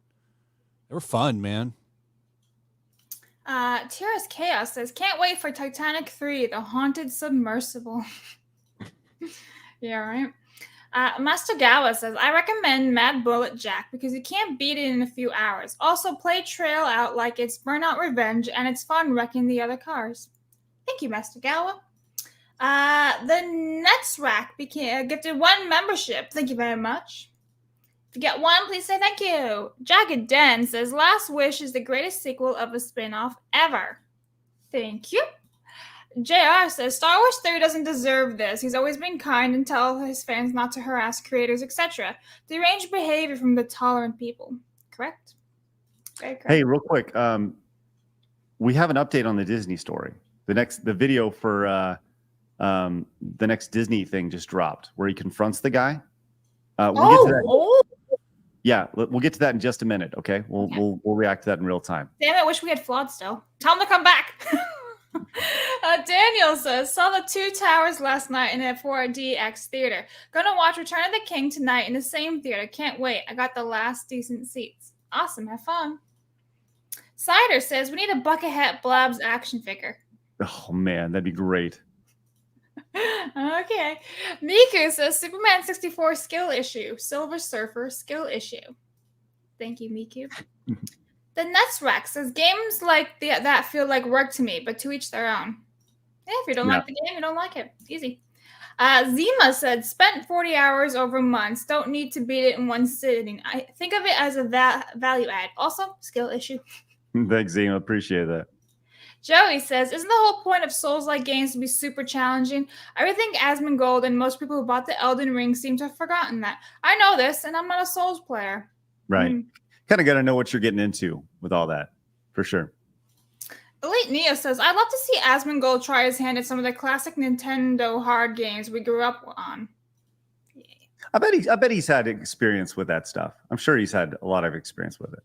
they were fun, man. Tira's Chaos says, can't wait for Titanic 3, the haunted submersible. Yeah, right. Master Gawa says, I recommend Mad Bullet Jack because you can't beat it in a few hours. Also, play Trail Out like it's Burnout Revenge, and it's fun wrecking the other cars. Thank you, Master Gawa. The Netsrack gifted 1 membership. Thank you very much. If you get 1, please say thank you. Jagged Den says, Last Wish is the greatest sequel of a spin-off ever. Thank you. JR says, Star Wars 3 doesn't deserve this. He's always been kind and tell his fans not to harass creators, etc. Deranged behavior from the tolerant people. Correct? Very correct. Hey, real quick. We have an update on the Disney story. The video for the next Disney thing just dropped where he confronts the guy. We'll get to that. Yeah, we'll get to that in just a minute. Okay, we'll react to that in real time. Damn it! I wish we had Flawed still. Tell him to come back. Daniel says, saw the 2 Towers last night in a 4DX theater. Gonna watch Return of the King tonight in the same theater. Can't wait. I got the last decent seats. Awesome. Have fun. Cider says, we need a Buckethead Blabs action figure. Oh man, that'd be great. Okay. Miku says, Superman 64 skill issue. Silver Surfer skill issue. Thank you, Miku. The Netsrack says, games like that feel like work to me, but to each their own. Yeah, if you don't like the game, you don't like it. Easy. Zima said, spent 40 hours over months. Don't need to beat it in one sitting. I think of it as a value add. Also, skill issue. Thanks, Zima. Appreciate that. Joey says, isn't the whole point of Souls-like games to be super challenging? I really think Asmongold and most people who bought the Elden Ring seem to have forgotten that. I know this, and I'm not a Souls player. Right. Kind of got to know what you're getting into with all that, for sure. Elite Neo says, I'd love to see Asmongold try his hand at some of the classic Nintendo hard games we grew up on. I bet he's had experience with that stuff. I'm sure he's had a lot of experience with it.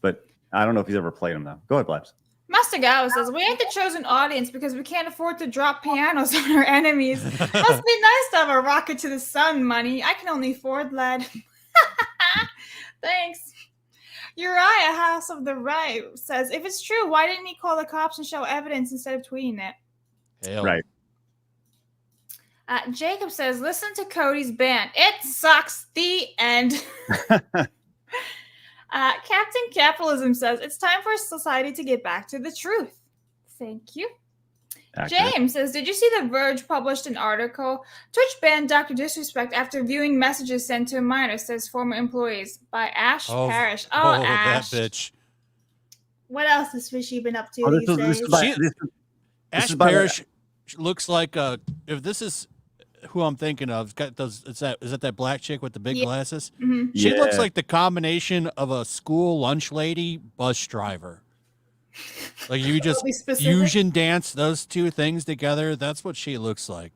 But I don't know if he's ever played them, though. Go ahead, Blabs. Master Gao says, we ain't the chosen audience because we can't afford to drop pianos on our enemies. Must be nice to have a rocket to the sun money. I can only afford lead. Thanks. Uriah House of the Right says, if it's true, why didn't he call the cops and show evidence instead of tweeting it? Hell. Right. Jacob says, listen to Cody's band. It sucks. The end. Captain Capitalism says, it's time for society to get back to the truth. Thank you. Accurate. James says, did you see The Verge published an article? Twitch banned Dr. Disrespect after viewing messages sent to a minor, says former employees, by Ash Parrish. Oh, Ash. That bitch. What else has Fishy been up to these days? Ash Parrish looks like if this is who I'm thinking of, is that black chick with the big glasses? Mm-hmm. She looks like the combination of a school lunch lady bus driver. Like you just fusion dance those two things together. That's what she looks like.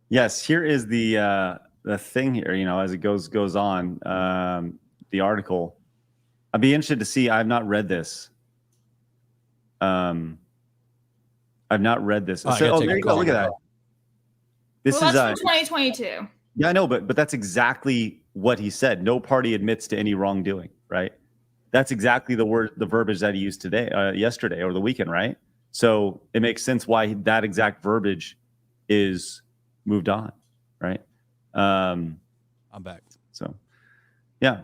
Yes, here is the thing here. You know, as it goes on, the article. I'd be interested to see. I've not read this. I've not read this. Oh, So, there you go. Look at that. This well, is that's from 2022. Yeah, I know, but that's exactly what he said. No party admits to any wrongdoing, right? That's exactly the verbiage that he used today, yesterday, or the weekend, right? So it makes sense why that exact verbiage is moved on, right? I'm back. So, yeah.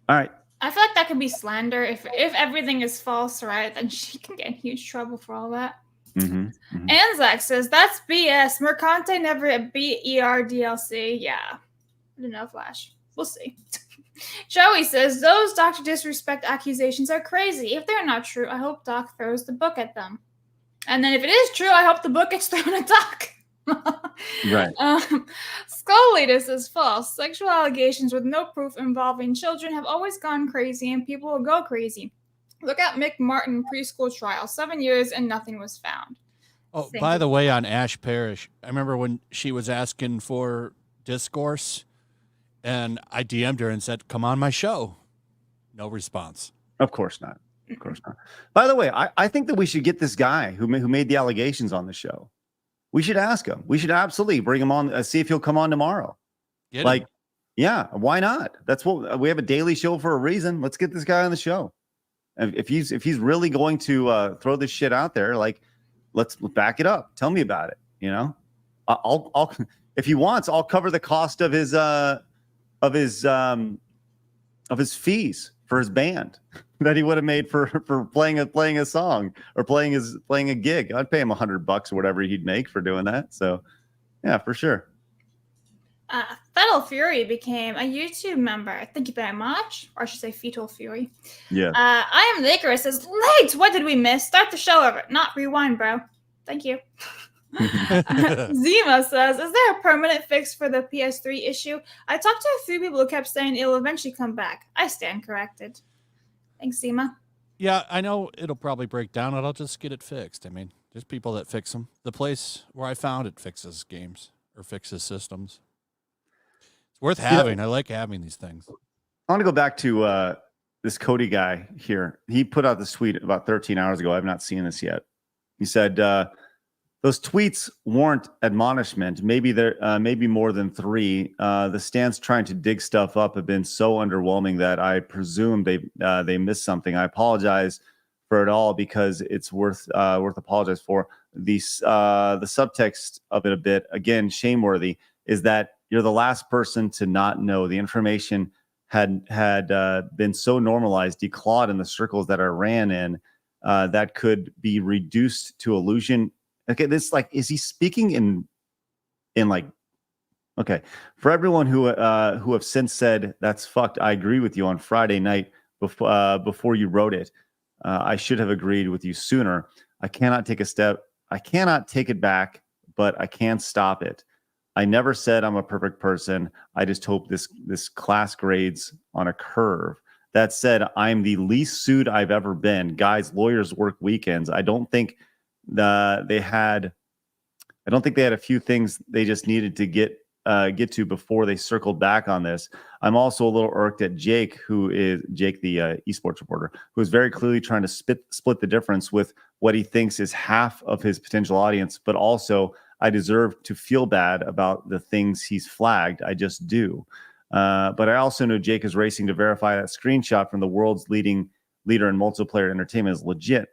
All right. I feel like that could be slander if everything is false, right? Then she can get in huge trouble for all that. Mm-hmm. Mm-hmm. Anzac says, that's BS. Mercante never beat ER DLC. Yeah. I don't know, Flash. We'll see. Joey says, those Dr. Disrespect accusations are crazy. If they're not true, I hope Doc throws the book at them. And then if it is true, I hope the book gets thrown at Doc. Right. Skull Leader says, false. Sexual allegations with no proof involving children have always gone crazy, and people will go crazy. Look at Mick Martin preschool trial. 7 years and nothing was found. Oh, Thank by you. the way, on Ash Parrish, I remember when she was asking for discourse, and I DM'd her and said, "Come on my show." No response. Of course not. Of course not. By the way, I think that we should get this guy who made the allegations on the show. We should ask him. We should absolutely bring him on. See if he'll come on tomorrow. Get him. Yeah, why not? That's what we have a daily show for a reason. Let's get this guy on the show. If he's really going to throw this shit out there, like, let's back it up. Tell me about it. You know, I'll if he wants, I'll cover the cost of his fees for his band that he would have made for playing a song or playing a gig. I'd pay him $100 or whatever he'd make for doing that. So, yeah, for sure. Fetal Fury became a YouTube member. Thank you very much. Or I should say Fetal Fury. Yeah. I am Icarus says, late. What did we miss? Start the show over. Not rewind, bro. Thank you. Zima says, is there a permanent fix for the PS3 issue? I talked to a few people who kept saying it'll eventually come back. I stand corrected. Thanks, Zima. Yeah, I know it'll probably break down, and I'll just get it fixed. I mean, there's people that fix them. The place where I found it fixes games or fixes systems. It's worth having. I like having these things. I want to go back to this Cody guy here. He put out this tweet about 13 hours ago. I've not seen this yet. He said, those tweets warrant admonishment. Maybe maybe more than 3. The stands trying to dig stuff up have been so underwhelming that I presume they missed something. I apologize for it all because it's worth apologize for. The subtext of it a bit, again, shameworthy, is that you're the last person to not know. The information had been so normalized, declawed in the circles that I ran in, that could be reduced to illusion. Okay, this is he speaking in like, okay, for everyone who have since said that's fucked, I agree with you on Friday night before you wrote it. I should have agreed with you sooner. I cannot take it back, but I can stop it. I never said I'm a perfect person. I just hope this class grades on a curve. That said, I'm the least sued I've ever been. Guys, lawyers work weekends. I don't think they had a few things they just needed to get to before they circled back on this. I'm also a little irked at Jake, the esports reporter, who is very clearly trying to split the difference with what he thinks is half of his potential audience, but also I deserve to feel bad about the things he's flagged. I just do. But I also know Jake is racing to verify that screenshot from the world's leader in multiplayer entertainment is legit.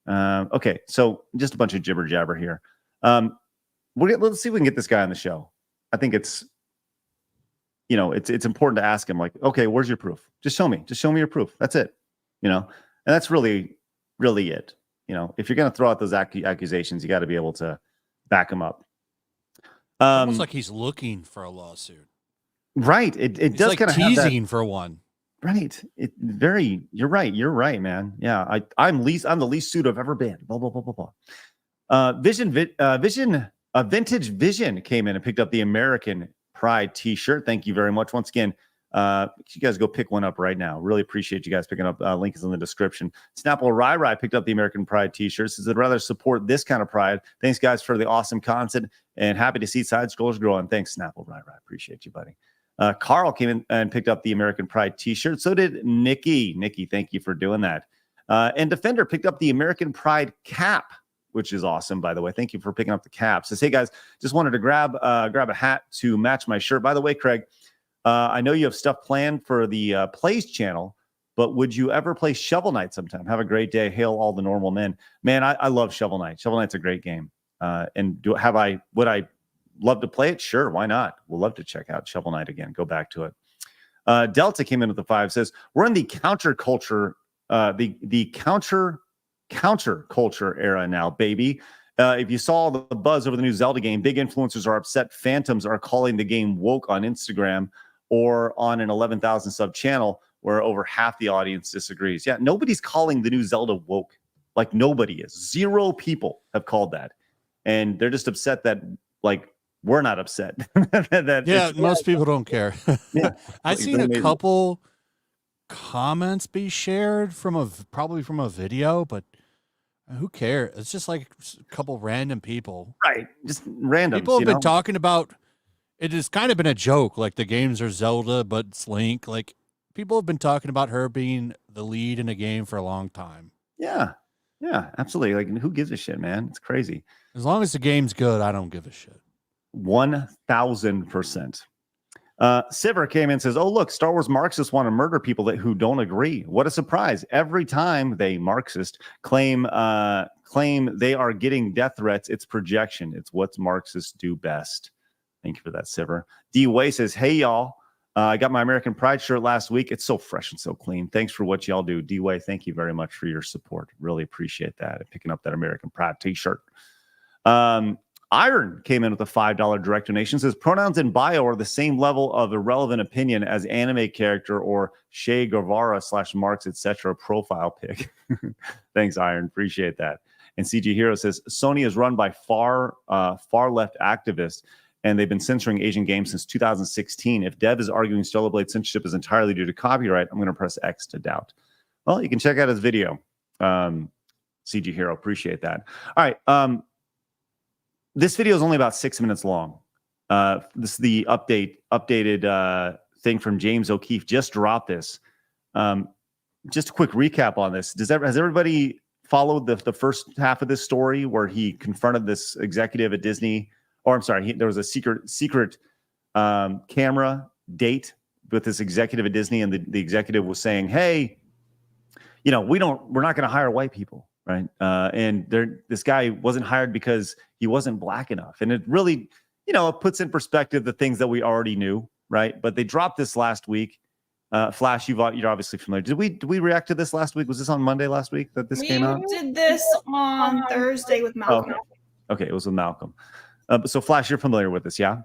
Okay, so just a bunch of jibber jabber here. Let's see if we can get this guy on the show. I think it's important to ask him, like, okay, where's your proof? Just show me your proof. That's it. And that's really, really it. If you're going to throw out those accusations, you got to be able to back them up. Almost like he's looking for a lawsuit. Right. It does kind of teasing for one. Right. You're right, man. Yeah. I'm the least sued I've ever been. Blah, blah, blah, blah, blah. Vintage Vision came in and picked up the American Pride t-shirt. Thank you very much. Once again, you guys go pick one up right now. Really appreciate you guys picking up. Link is in the description. Snapple Rai picked up the American Pride t-shirts. Says I'd rather support this kind of pride. Thanks, guys, for the awesome content and happy to see side scrollers growing. Thanks, Snapple Rai. Appreciate you, buddy. Carl came in and picked up the American Pride t-shirt. So did Nikki. Nikki, thank you for doing that. And Defender picked up the American Pride cap, which is awesome, by the way. Thank you for picking up the cap. Says, hey, guys, just wanted to grab a hat to match my shirt. By the way, Craig, I know you have stuff planned for the Plays channel, but would you ever play Shovel Knight sometime? Have a great day. Hail all the normal men. Man, I love Shovel Knight. Shovel Knight's a great game. Would I love to play it? Sure, why not? We'll love to check out Shovel Knight again. Go back to it. Delta came in with the 5. Says we're in the counterculture, the counterculture era now, baby. If you saw the buzz over the new Zelda game, big influencers are upset. Phantoms are calling the game woke on Instagram or on an 11,000 sub channel where over half the audience disagrees. Yeah, nobody's calling the new Zelda woke. Like nobody is. 0 people have called that, and they're just upset that we're not upset. Most people don't care. Yeah, I've seen a couple comments be shared probably from a video, but Who cares? It's just like a couple random people. Right. Just random. People have been talking about it has kind of been a joke. Like the games are Zelda, but it's Link. Like people have been talking about her being the lead in a game for a long time. Yeah. Yeah, absolutely. Like, who gives a shit, man? It's crazy. As long as the game's good, I don't give a shit. 1000%. Siver came in and says, "Oh, look, Star Wars Marxists want to murder people who don't agree. What a surprise. Every time they Marxist claim they are getting death threats, it's projection. It's what Marxists do best." Thank you for that, Siver. D. Way says, "Hey, y'all. I got my American Pride shirt last week. It's so fresh and so clean. Thanks for what y'all do." D. Way, thank you very much for your support. Really appreciate that. Picking up that American Pride t-shirt. Iron came in with a $5 direct donation. Says pronouns in bio are the same level of irrelevant opinion as anime character or Che Guevara / Marx, etc. profile pic. Thanks, Iron. Appreciate that. And CG Hero says Sony is run by far left activists, and they've been censoring Asian games since 2016. If Dev is arguing Stellar Blade censorship is entirely due to copyright, I'm going to press X to doubt. Well, you can check out his video. CG Hero, appreciate that. All right. This video is only about 6 minutes long. This is the updated thing from James O'Keefe. Just dropped this. Just a quick recap on this. Has everybody followed the first half of this story where he confronted this executive at Disney? Or I'm sorry, there was a secret camera date with this executive at Disney, and the executive was saying, "Hey, we're not going to hire white people." Right. And this guy wasn't hired because he wasn't black enough. And it really, it puts in perspective the things that we already knew. Right. But they dropped this last week. Flash, you're obviously familiar. Did we react to this last week? Was this on Monday last week that this came out? We did this on Thursday with Malcolm. Okay, it was with Malcolm. So Flash, you're familiar with this, yeah?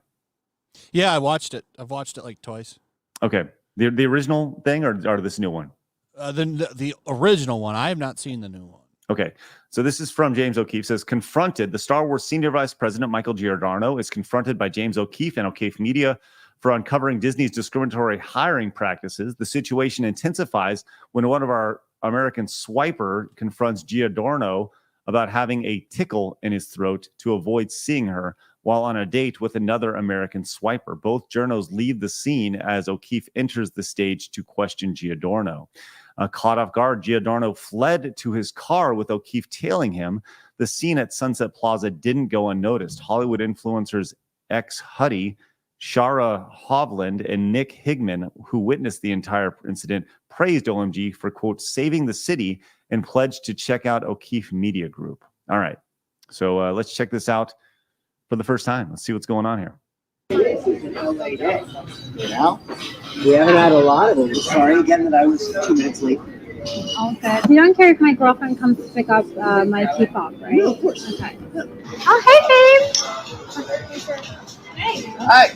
Yeah, I watched it. I've watched it like twice. Okay. The original thing or this new one? The original one. I have not seen the new one. Okay, so this is from James O'Keefe. Says, confronted, the Star Wars Senior Vice President Michael Giordano is confronted by James O'Keefe and O'Keefe Media for uncovering Disney's discriminatory hiring practices. The situation intensifies when one of our American swiper confronts Giordano about having a tickle in his throat to avoid seeing her while on a date with another American swiper. Both journos leave the scene as O'Keefe enters the stage to question Giordano. Caught off guard, Giordano fled to his car with O'Keefe tailing him. The scene at Sunset Plaza didn't go unnoticed. Hollywood influencers ex-Huddy, Shara Hovland, and Nick Higman, who witnessed the entire incident, praised OMG for, quote, saving the city and pledged to check out O'Keefe Media Group. All right, so let's check this out for the first time. Let's see what's going on here. This is an LA day, We haven't had a lot of them. Sorry again that I was 2 minutes late. All good. You don't care if my girlfriend comes to pick up my K-pop, right? No, of course. Okay. Oh, hey, babe. Hey. Hi.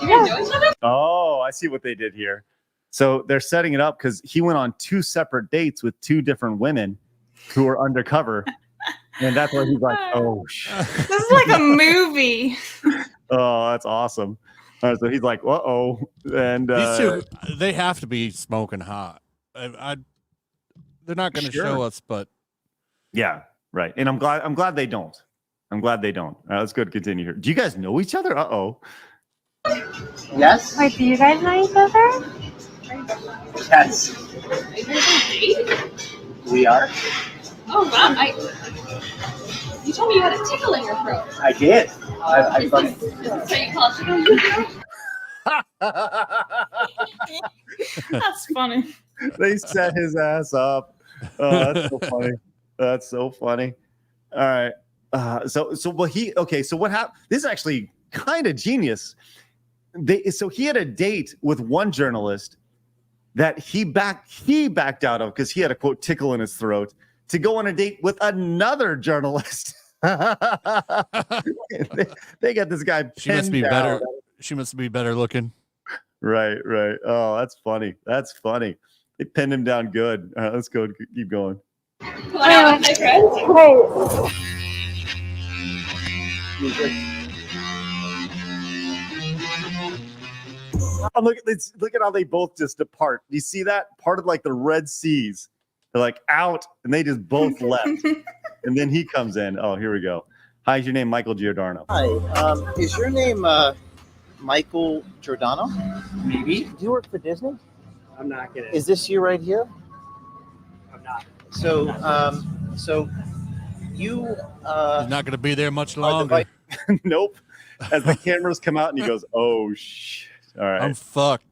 Hi. Oh, I see what they did here. So they're setting it up because he went on 2 separate dates with 2 different women who were undercover. And that's where he's like, oh, shit. This is like a movie. Oh, that's awesome. All right, so he's like, uh-oh. And these two, they have to be smoking hot. They're not going to show us, but yeah, right. And I'm glad they don't. I'm glad they don't. All right, let's go to continue here. Do you guys know each other? Uh-oh. Yes. Wait, do you guys know each other? Yes. We are. Oh, wow. You told me you had a tickle in your throat. I did. I So you call it tickle in your throat? That's funny. They set his ass up. Oh, that's so funny. That's so funny. All right. So what happened? This is actually kind of genius. So he had a date with one journalist that he backed out of because he had a, quote, tickle in his throat to go on a date with another journalist. they got this guy. She must be better. She must be better looking. Right. Oh, that's funny. They pinned him down good. All right, let's go. Keep going. Wow, my friend. Oh, look at how they both just depart. You see that? Part of like the Red Seas. They're like, out. And they just both left. And then he comes in. Oh, here we go. Hi, is your name Michael Giordano? Hi. Is your name Michael Giordano? Maybe. Do you work for Disney? I'm not kidding. Is this you right here? I'm not. So, you He's not going to be there much longer. Nope. As the cameras come out and he goes, oh shit. All right. I'm fucked.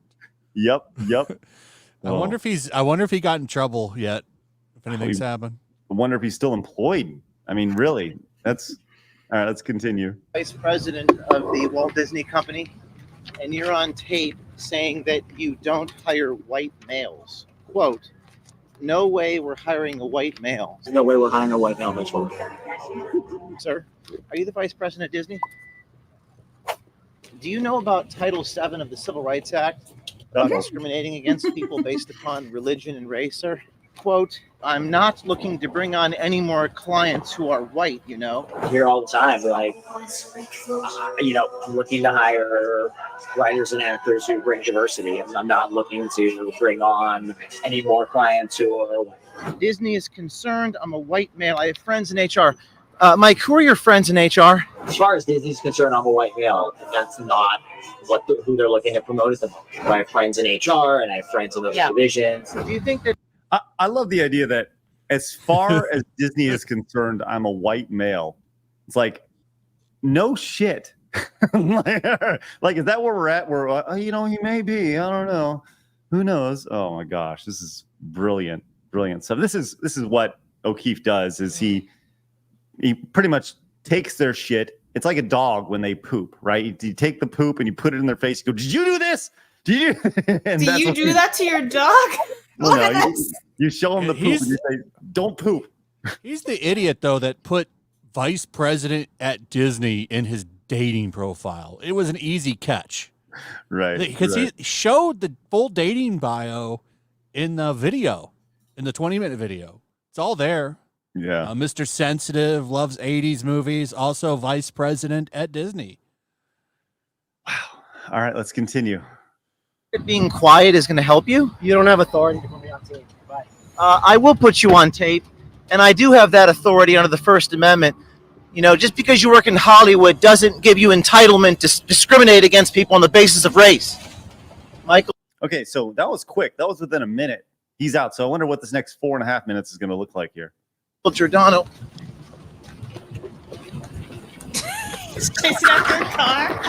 Yep. I wonder if he got in trouble yet. If anything's happened. I wonder if he's still employed. I mean, really. That's all right. Let's continue. Vice president of the Walt Disney Company, and you're on tape saying that you don't hire white males. Quote, no way we're hiring a white male. There's no way we're hiring a white male, Mitchell. Sir, are you the vice president of Disney? Do you know about Title VII of the Civil Rights Act about discriminating against people based upon religion and race, sir? Quote, I'm not looking to bring on any more clients who are white, you know. I hear all the time, like, I'm looking to hire writers and actors who bring diversity. I'm not looking to bring on any more clients who are white. Disney is concerned. I'm a white male. I have friends in HR. Mike, who are your friends in HR? As far as Disney's concerned, I'm a white male. And that's not who they're looking at promote at the moment. I have friends in HR and I have friends in those divisions. Do you think that I love the idea that as far as Disney is concerned, I'm a white male. It's like, no shit. like, is that where we're at? Where, he may be. I don't know. Who knows? Oh my gosh, this is brilliant stuff. This is what O'Keefe does. Is he pretty much takes their shit. It's like a dog when they poop, right? You take the poop and you put it in their face. You go, did you do this? Did you? Do you do that to your dog? No, you show him the poop and you say, don't poop. He's the idiot, though, that put vice president at Disney in his dating profile. It was an easy catch. Right. Because he showed the full dating bio in the video, in the 20-minute video. It's all there. Yeah. Mr. Sensitive, loves 80s movies, also vice president at Disney. Wow. All right, let's continue. being quiet is going to help you? You don't have authority to put me on tape. Bye. I will put you on tape, and I do have that authority under the First Amendment. You know, just because you work in Hollywood doesn't give you entitlement to discriminate against people on the basis of race. Michael? Okay, so that was quick. That was within a minute. He's out. So I wonder what this next 4.5 minutes is going to look like here. Giordano. He's chasing after a car.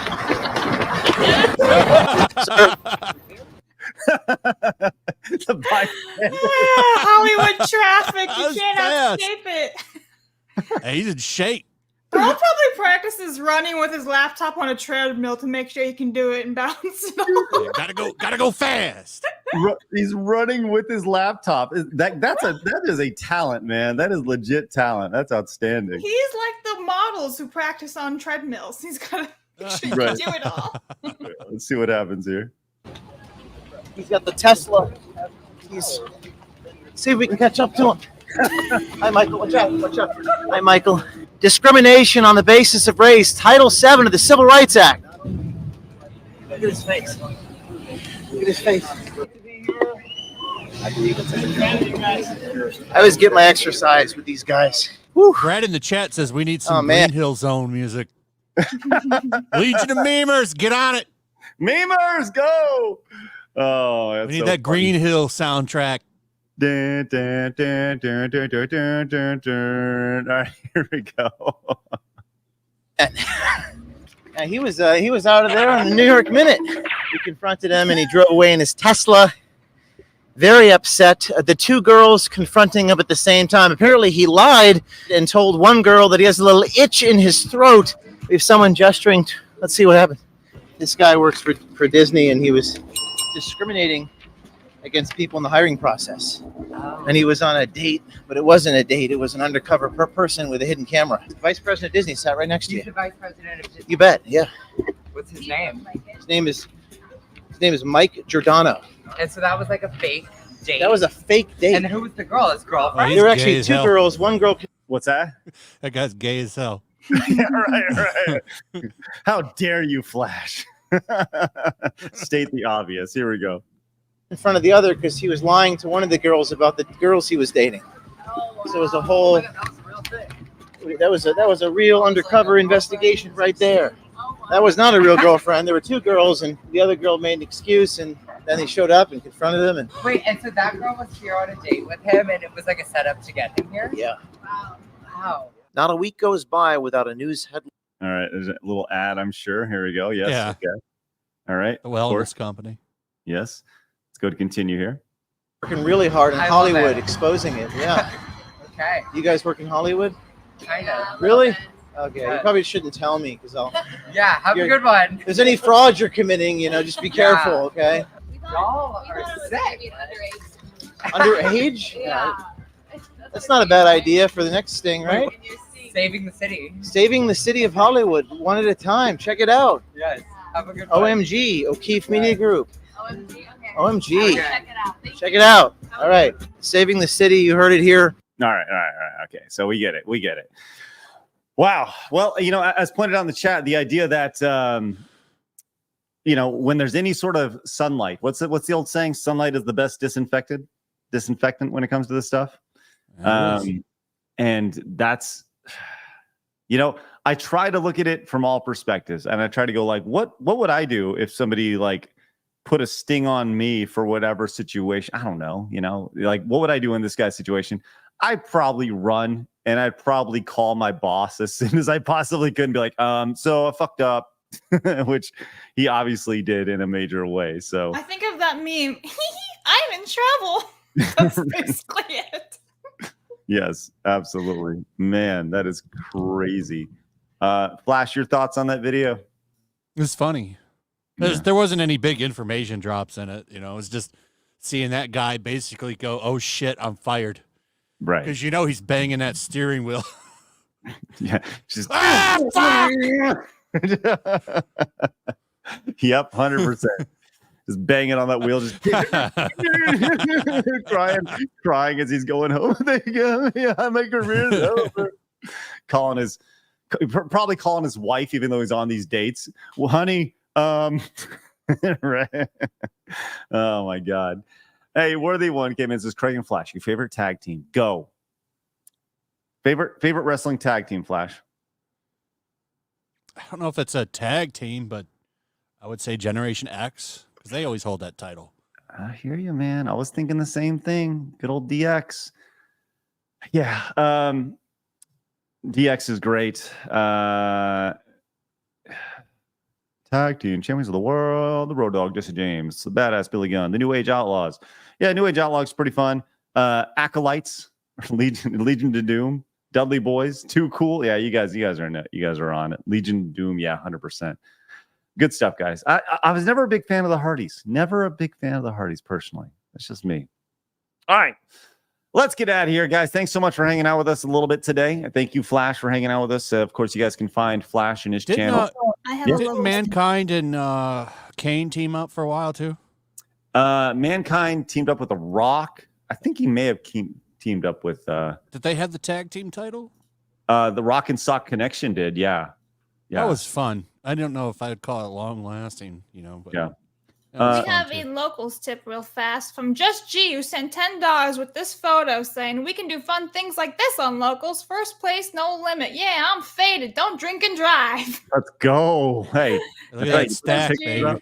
Hollywood traffic. You can't escape it. Hey, he's in shape. Bro probably practices running with his laptop on a treadmill to make sure he can do it and balance it off. Gotta go fast. He's running with his laptop. That is a talent, man. That is legit talent. That's outstanding. He's like the models who practice on treadmills. He's got to Right. do it all. Let's see what happens here. He's got the Tesla. See if we can catch up to him. Hi, Michael. Watch out. Watch out. Hi, Michael. Discrimination on the basis of race. Title VII of the Civil Rights Act. Look at his face. Look at his face. I always get my exercise with these guys. Whew. Brad in the chat says we need some Green Hill Zone music. Legion of Memers, get on it. Memers, go. Oh, that's we need so that funny. Green Hill soundtrack. Dun, dun, dun, dun, dun, dun, dun, dun, dun. All right, here we go. He was out of there on the New York Minute. We confronted him, and he drove away in his Tesla. Very upset. The two girls confronting him at the same time. Apparently, he lied and told one girl that he has a little itch in his throat. We have someone gesturing. Let's see what happened. This guy works for Disney, and he was discriminating against people in the hiring process. And he was on a date, but it wasn't a date. It was an undercover person with a hidden camera. The vice president of Disney sat right next to you. He's the vice president of Disney. You bet, yeah. What's his name? His name is Mike Giordano. And so that was like a fake date. That was a fake date. And who was the girl? His girlfriend? There were actually two girls. One girl. What's that? That guy's gay as hell. Yeah, right. How dare you, Flash? State the obvious. Here we go. in front of the other because he was lying to one of the girls about the girls he was dating. So it was a whole. That was a real undercover investigation right there. That was not a real girlfriend. There were two girls, and the other girl made an excuse, and then they showed up and confronted them. And Wait, and so that girl was here on a date with him, and it was like a setup to get him here? Yeah. Wow. Not a week goes by without a news headline. All right, there's a little ad, I'm sure. Here we go. Yes. Yeah. Okay. All right. The wellness company. Yes. Let's go to continue here. Working really hard in I love Hollywood, it. exposing it. Yeah. Okay. You guys work in Hollywood? Kind of. Really? Okay. You probably shouldn't tell me because I'll. Yeah, have a good one. If there's any fraud you're committing, just be careful, okay? Y'all are sick. Underage? Yeah. That's not a bad idea for the next sting, right? Saving the city. Saving the city of Hollywood, one at a time. Check it out. Yes. Have a good one. OMG, O'Keefe Media Group. OMG. Okay. Check it out. All right. Saving the city. You heard it here. All right. Okay. So we get it. Wow. Well, as pointed out in the chat, the idea that, when there's any sort of sunlight, what's the old saying? Sunlight is the best disinfectant when it comes to this stuff. And that's, I try to look at it from all perspectives, and I try to go like, what would I do if somebody like put a sting on me for whatever situation? I don't know, like what would I do in this guy's situation? I'd probably run, and I'd probably call my boss as soon as I possibly could and be like, so I fucked up, which he obviously did in a major way. So I think of that meme. I'm in trouble. That's basically it. Yes, absolutely. Man, that is crazy. Flash, your thoughts on that video? It was funny. There wasn't any big information drops in it. It was just seeing that guy basically go, oh shit, I'm fired. Right. Because he's banging that steering wheel. Yeah. Just Yep, 100%. Just banging on that wheel, just crying as he's going home. Yeah, my career's over. Probably calling his wife, even though he's on these dates. Well, honey, right. Oh my God. Hey, Worthy One came in and says, Craig and Flash, your favorite tag team. Go. Favorite wrestling tag team, Flash. I don't know if it's a tag team, but I would say Generation X, because they always hold that title. I hear you, man. I was thinking the same thing. Good old DX. Yeah. DX is great. Tag team champions of the world, the Road Dogg, Jesse James, the Badass Billy Gunn, the New Age Outlaws. Yeah, New Age Outlaws pretty fun. Acolytes, Legion of Doom, Dudley Boys, Too Cool. Yeah, you guys are in it. You guys are on it. Legion of Doom, yeah, 100%. Good stuff, guys. I was never a big fan of the Hardys. Never a big fan of the Hardys personally. That's just me. All right. Let's get out of here, guys. Thanks so much for hanging out with us a little bit today. Thank you, Flash, for hanging out with us. Of course, you guys can find Flash in his channel. Didn't Mankind and Kane team up for a while, too? Mankind teamed up with The Rock. I think he may have teamed up with... Did they have the tag team title? The Rock and Sock Connection did, yeah. That was fun. I don't know if I'd call it long-lasting, but... Yeah. We have a locals tip real fast from Just G, who sent $10 with this photo saying, we can do fun things like this on locals. First place, no limit. Yeah, I'm faded. Don't drink and drive. Let's go. Hey. Look at that stack, baby.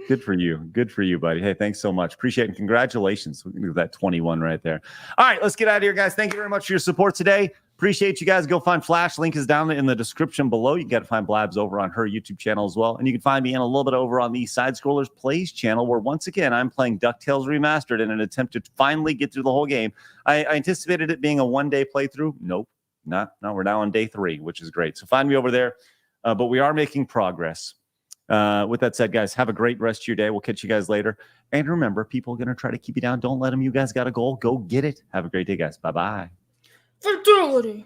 Good for you. Good for you, buddy. Hey, thanks so much. Appreciate it. And congratulations. Look at that 21 right there. All right, let's get out of here, guys. Thank you very much for your support today. Appreciate you guys. Go find Flash. Link is down in the description below. You got to find Blabs over on her YouTube channel as well. And you can find me in a little bit over on the Side Scrollers Plays channel, where once again, I'm playing DuckTales Remastered in an attempt to finally get through the whole game. I anticipated it being a one-day playthrough. Nope. No, we're now on day 3, which is great. So find me over there. But we are making progress. With that said, guys, have a great rest of your day. We'll catch you guys later. And remember, people are going to try to keep you down. Don't let them. You guys got a goal. Go get it. Have a great day, guys. Bye-bye. Fatality.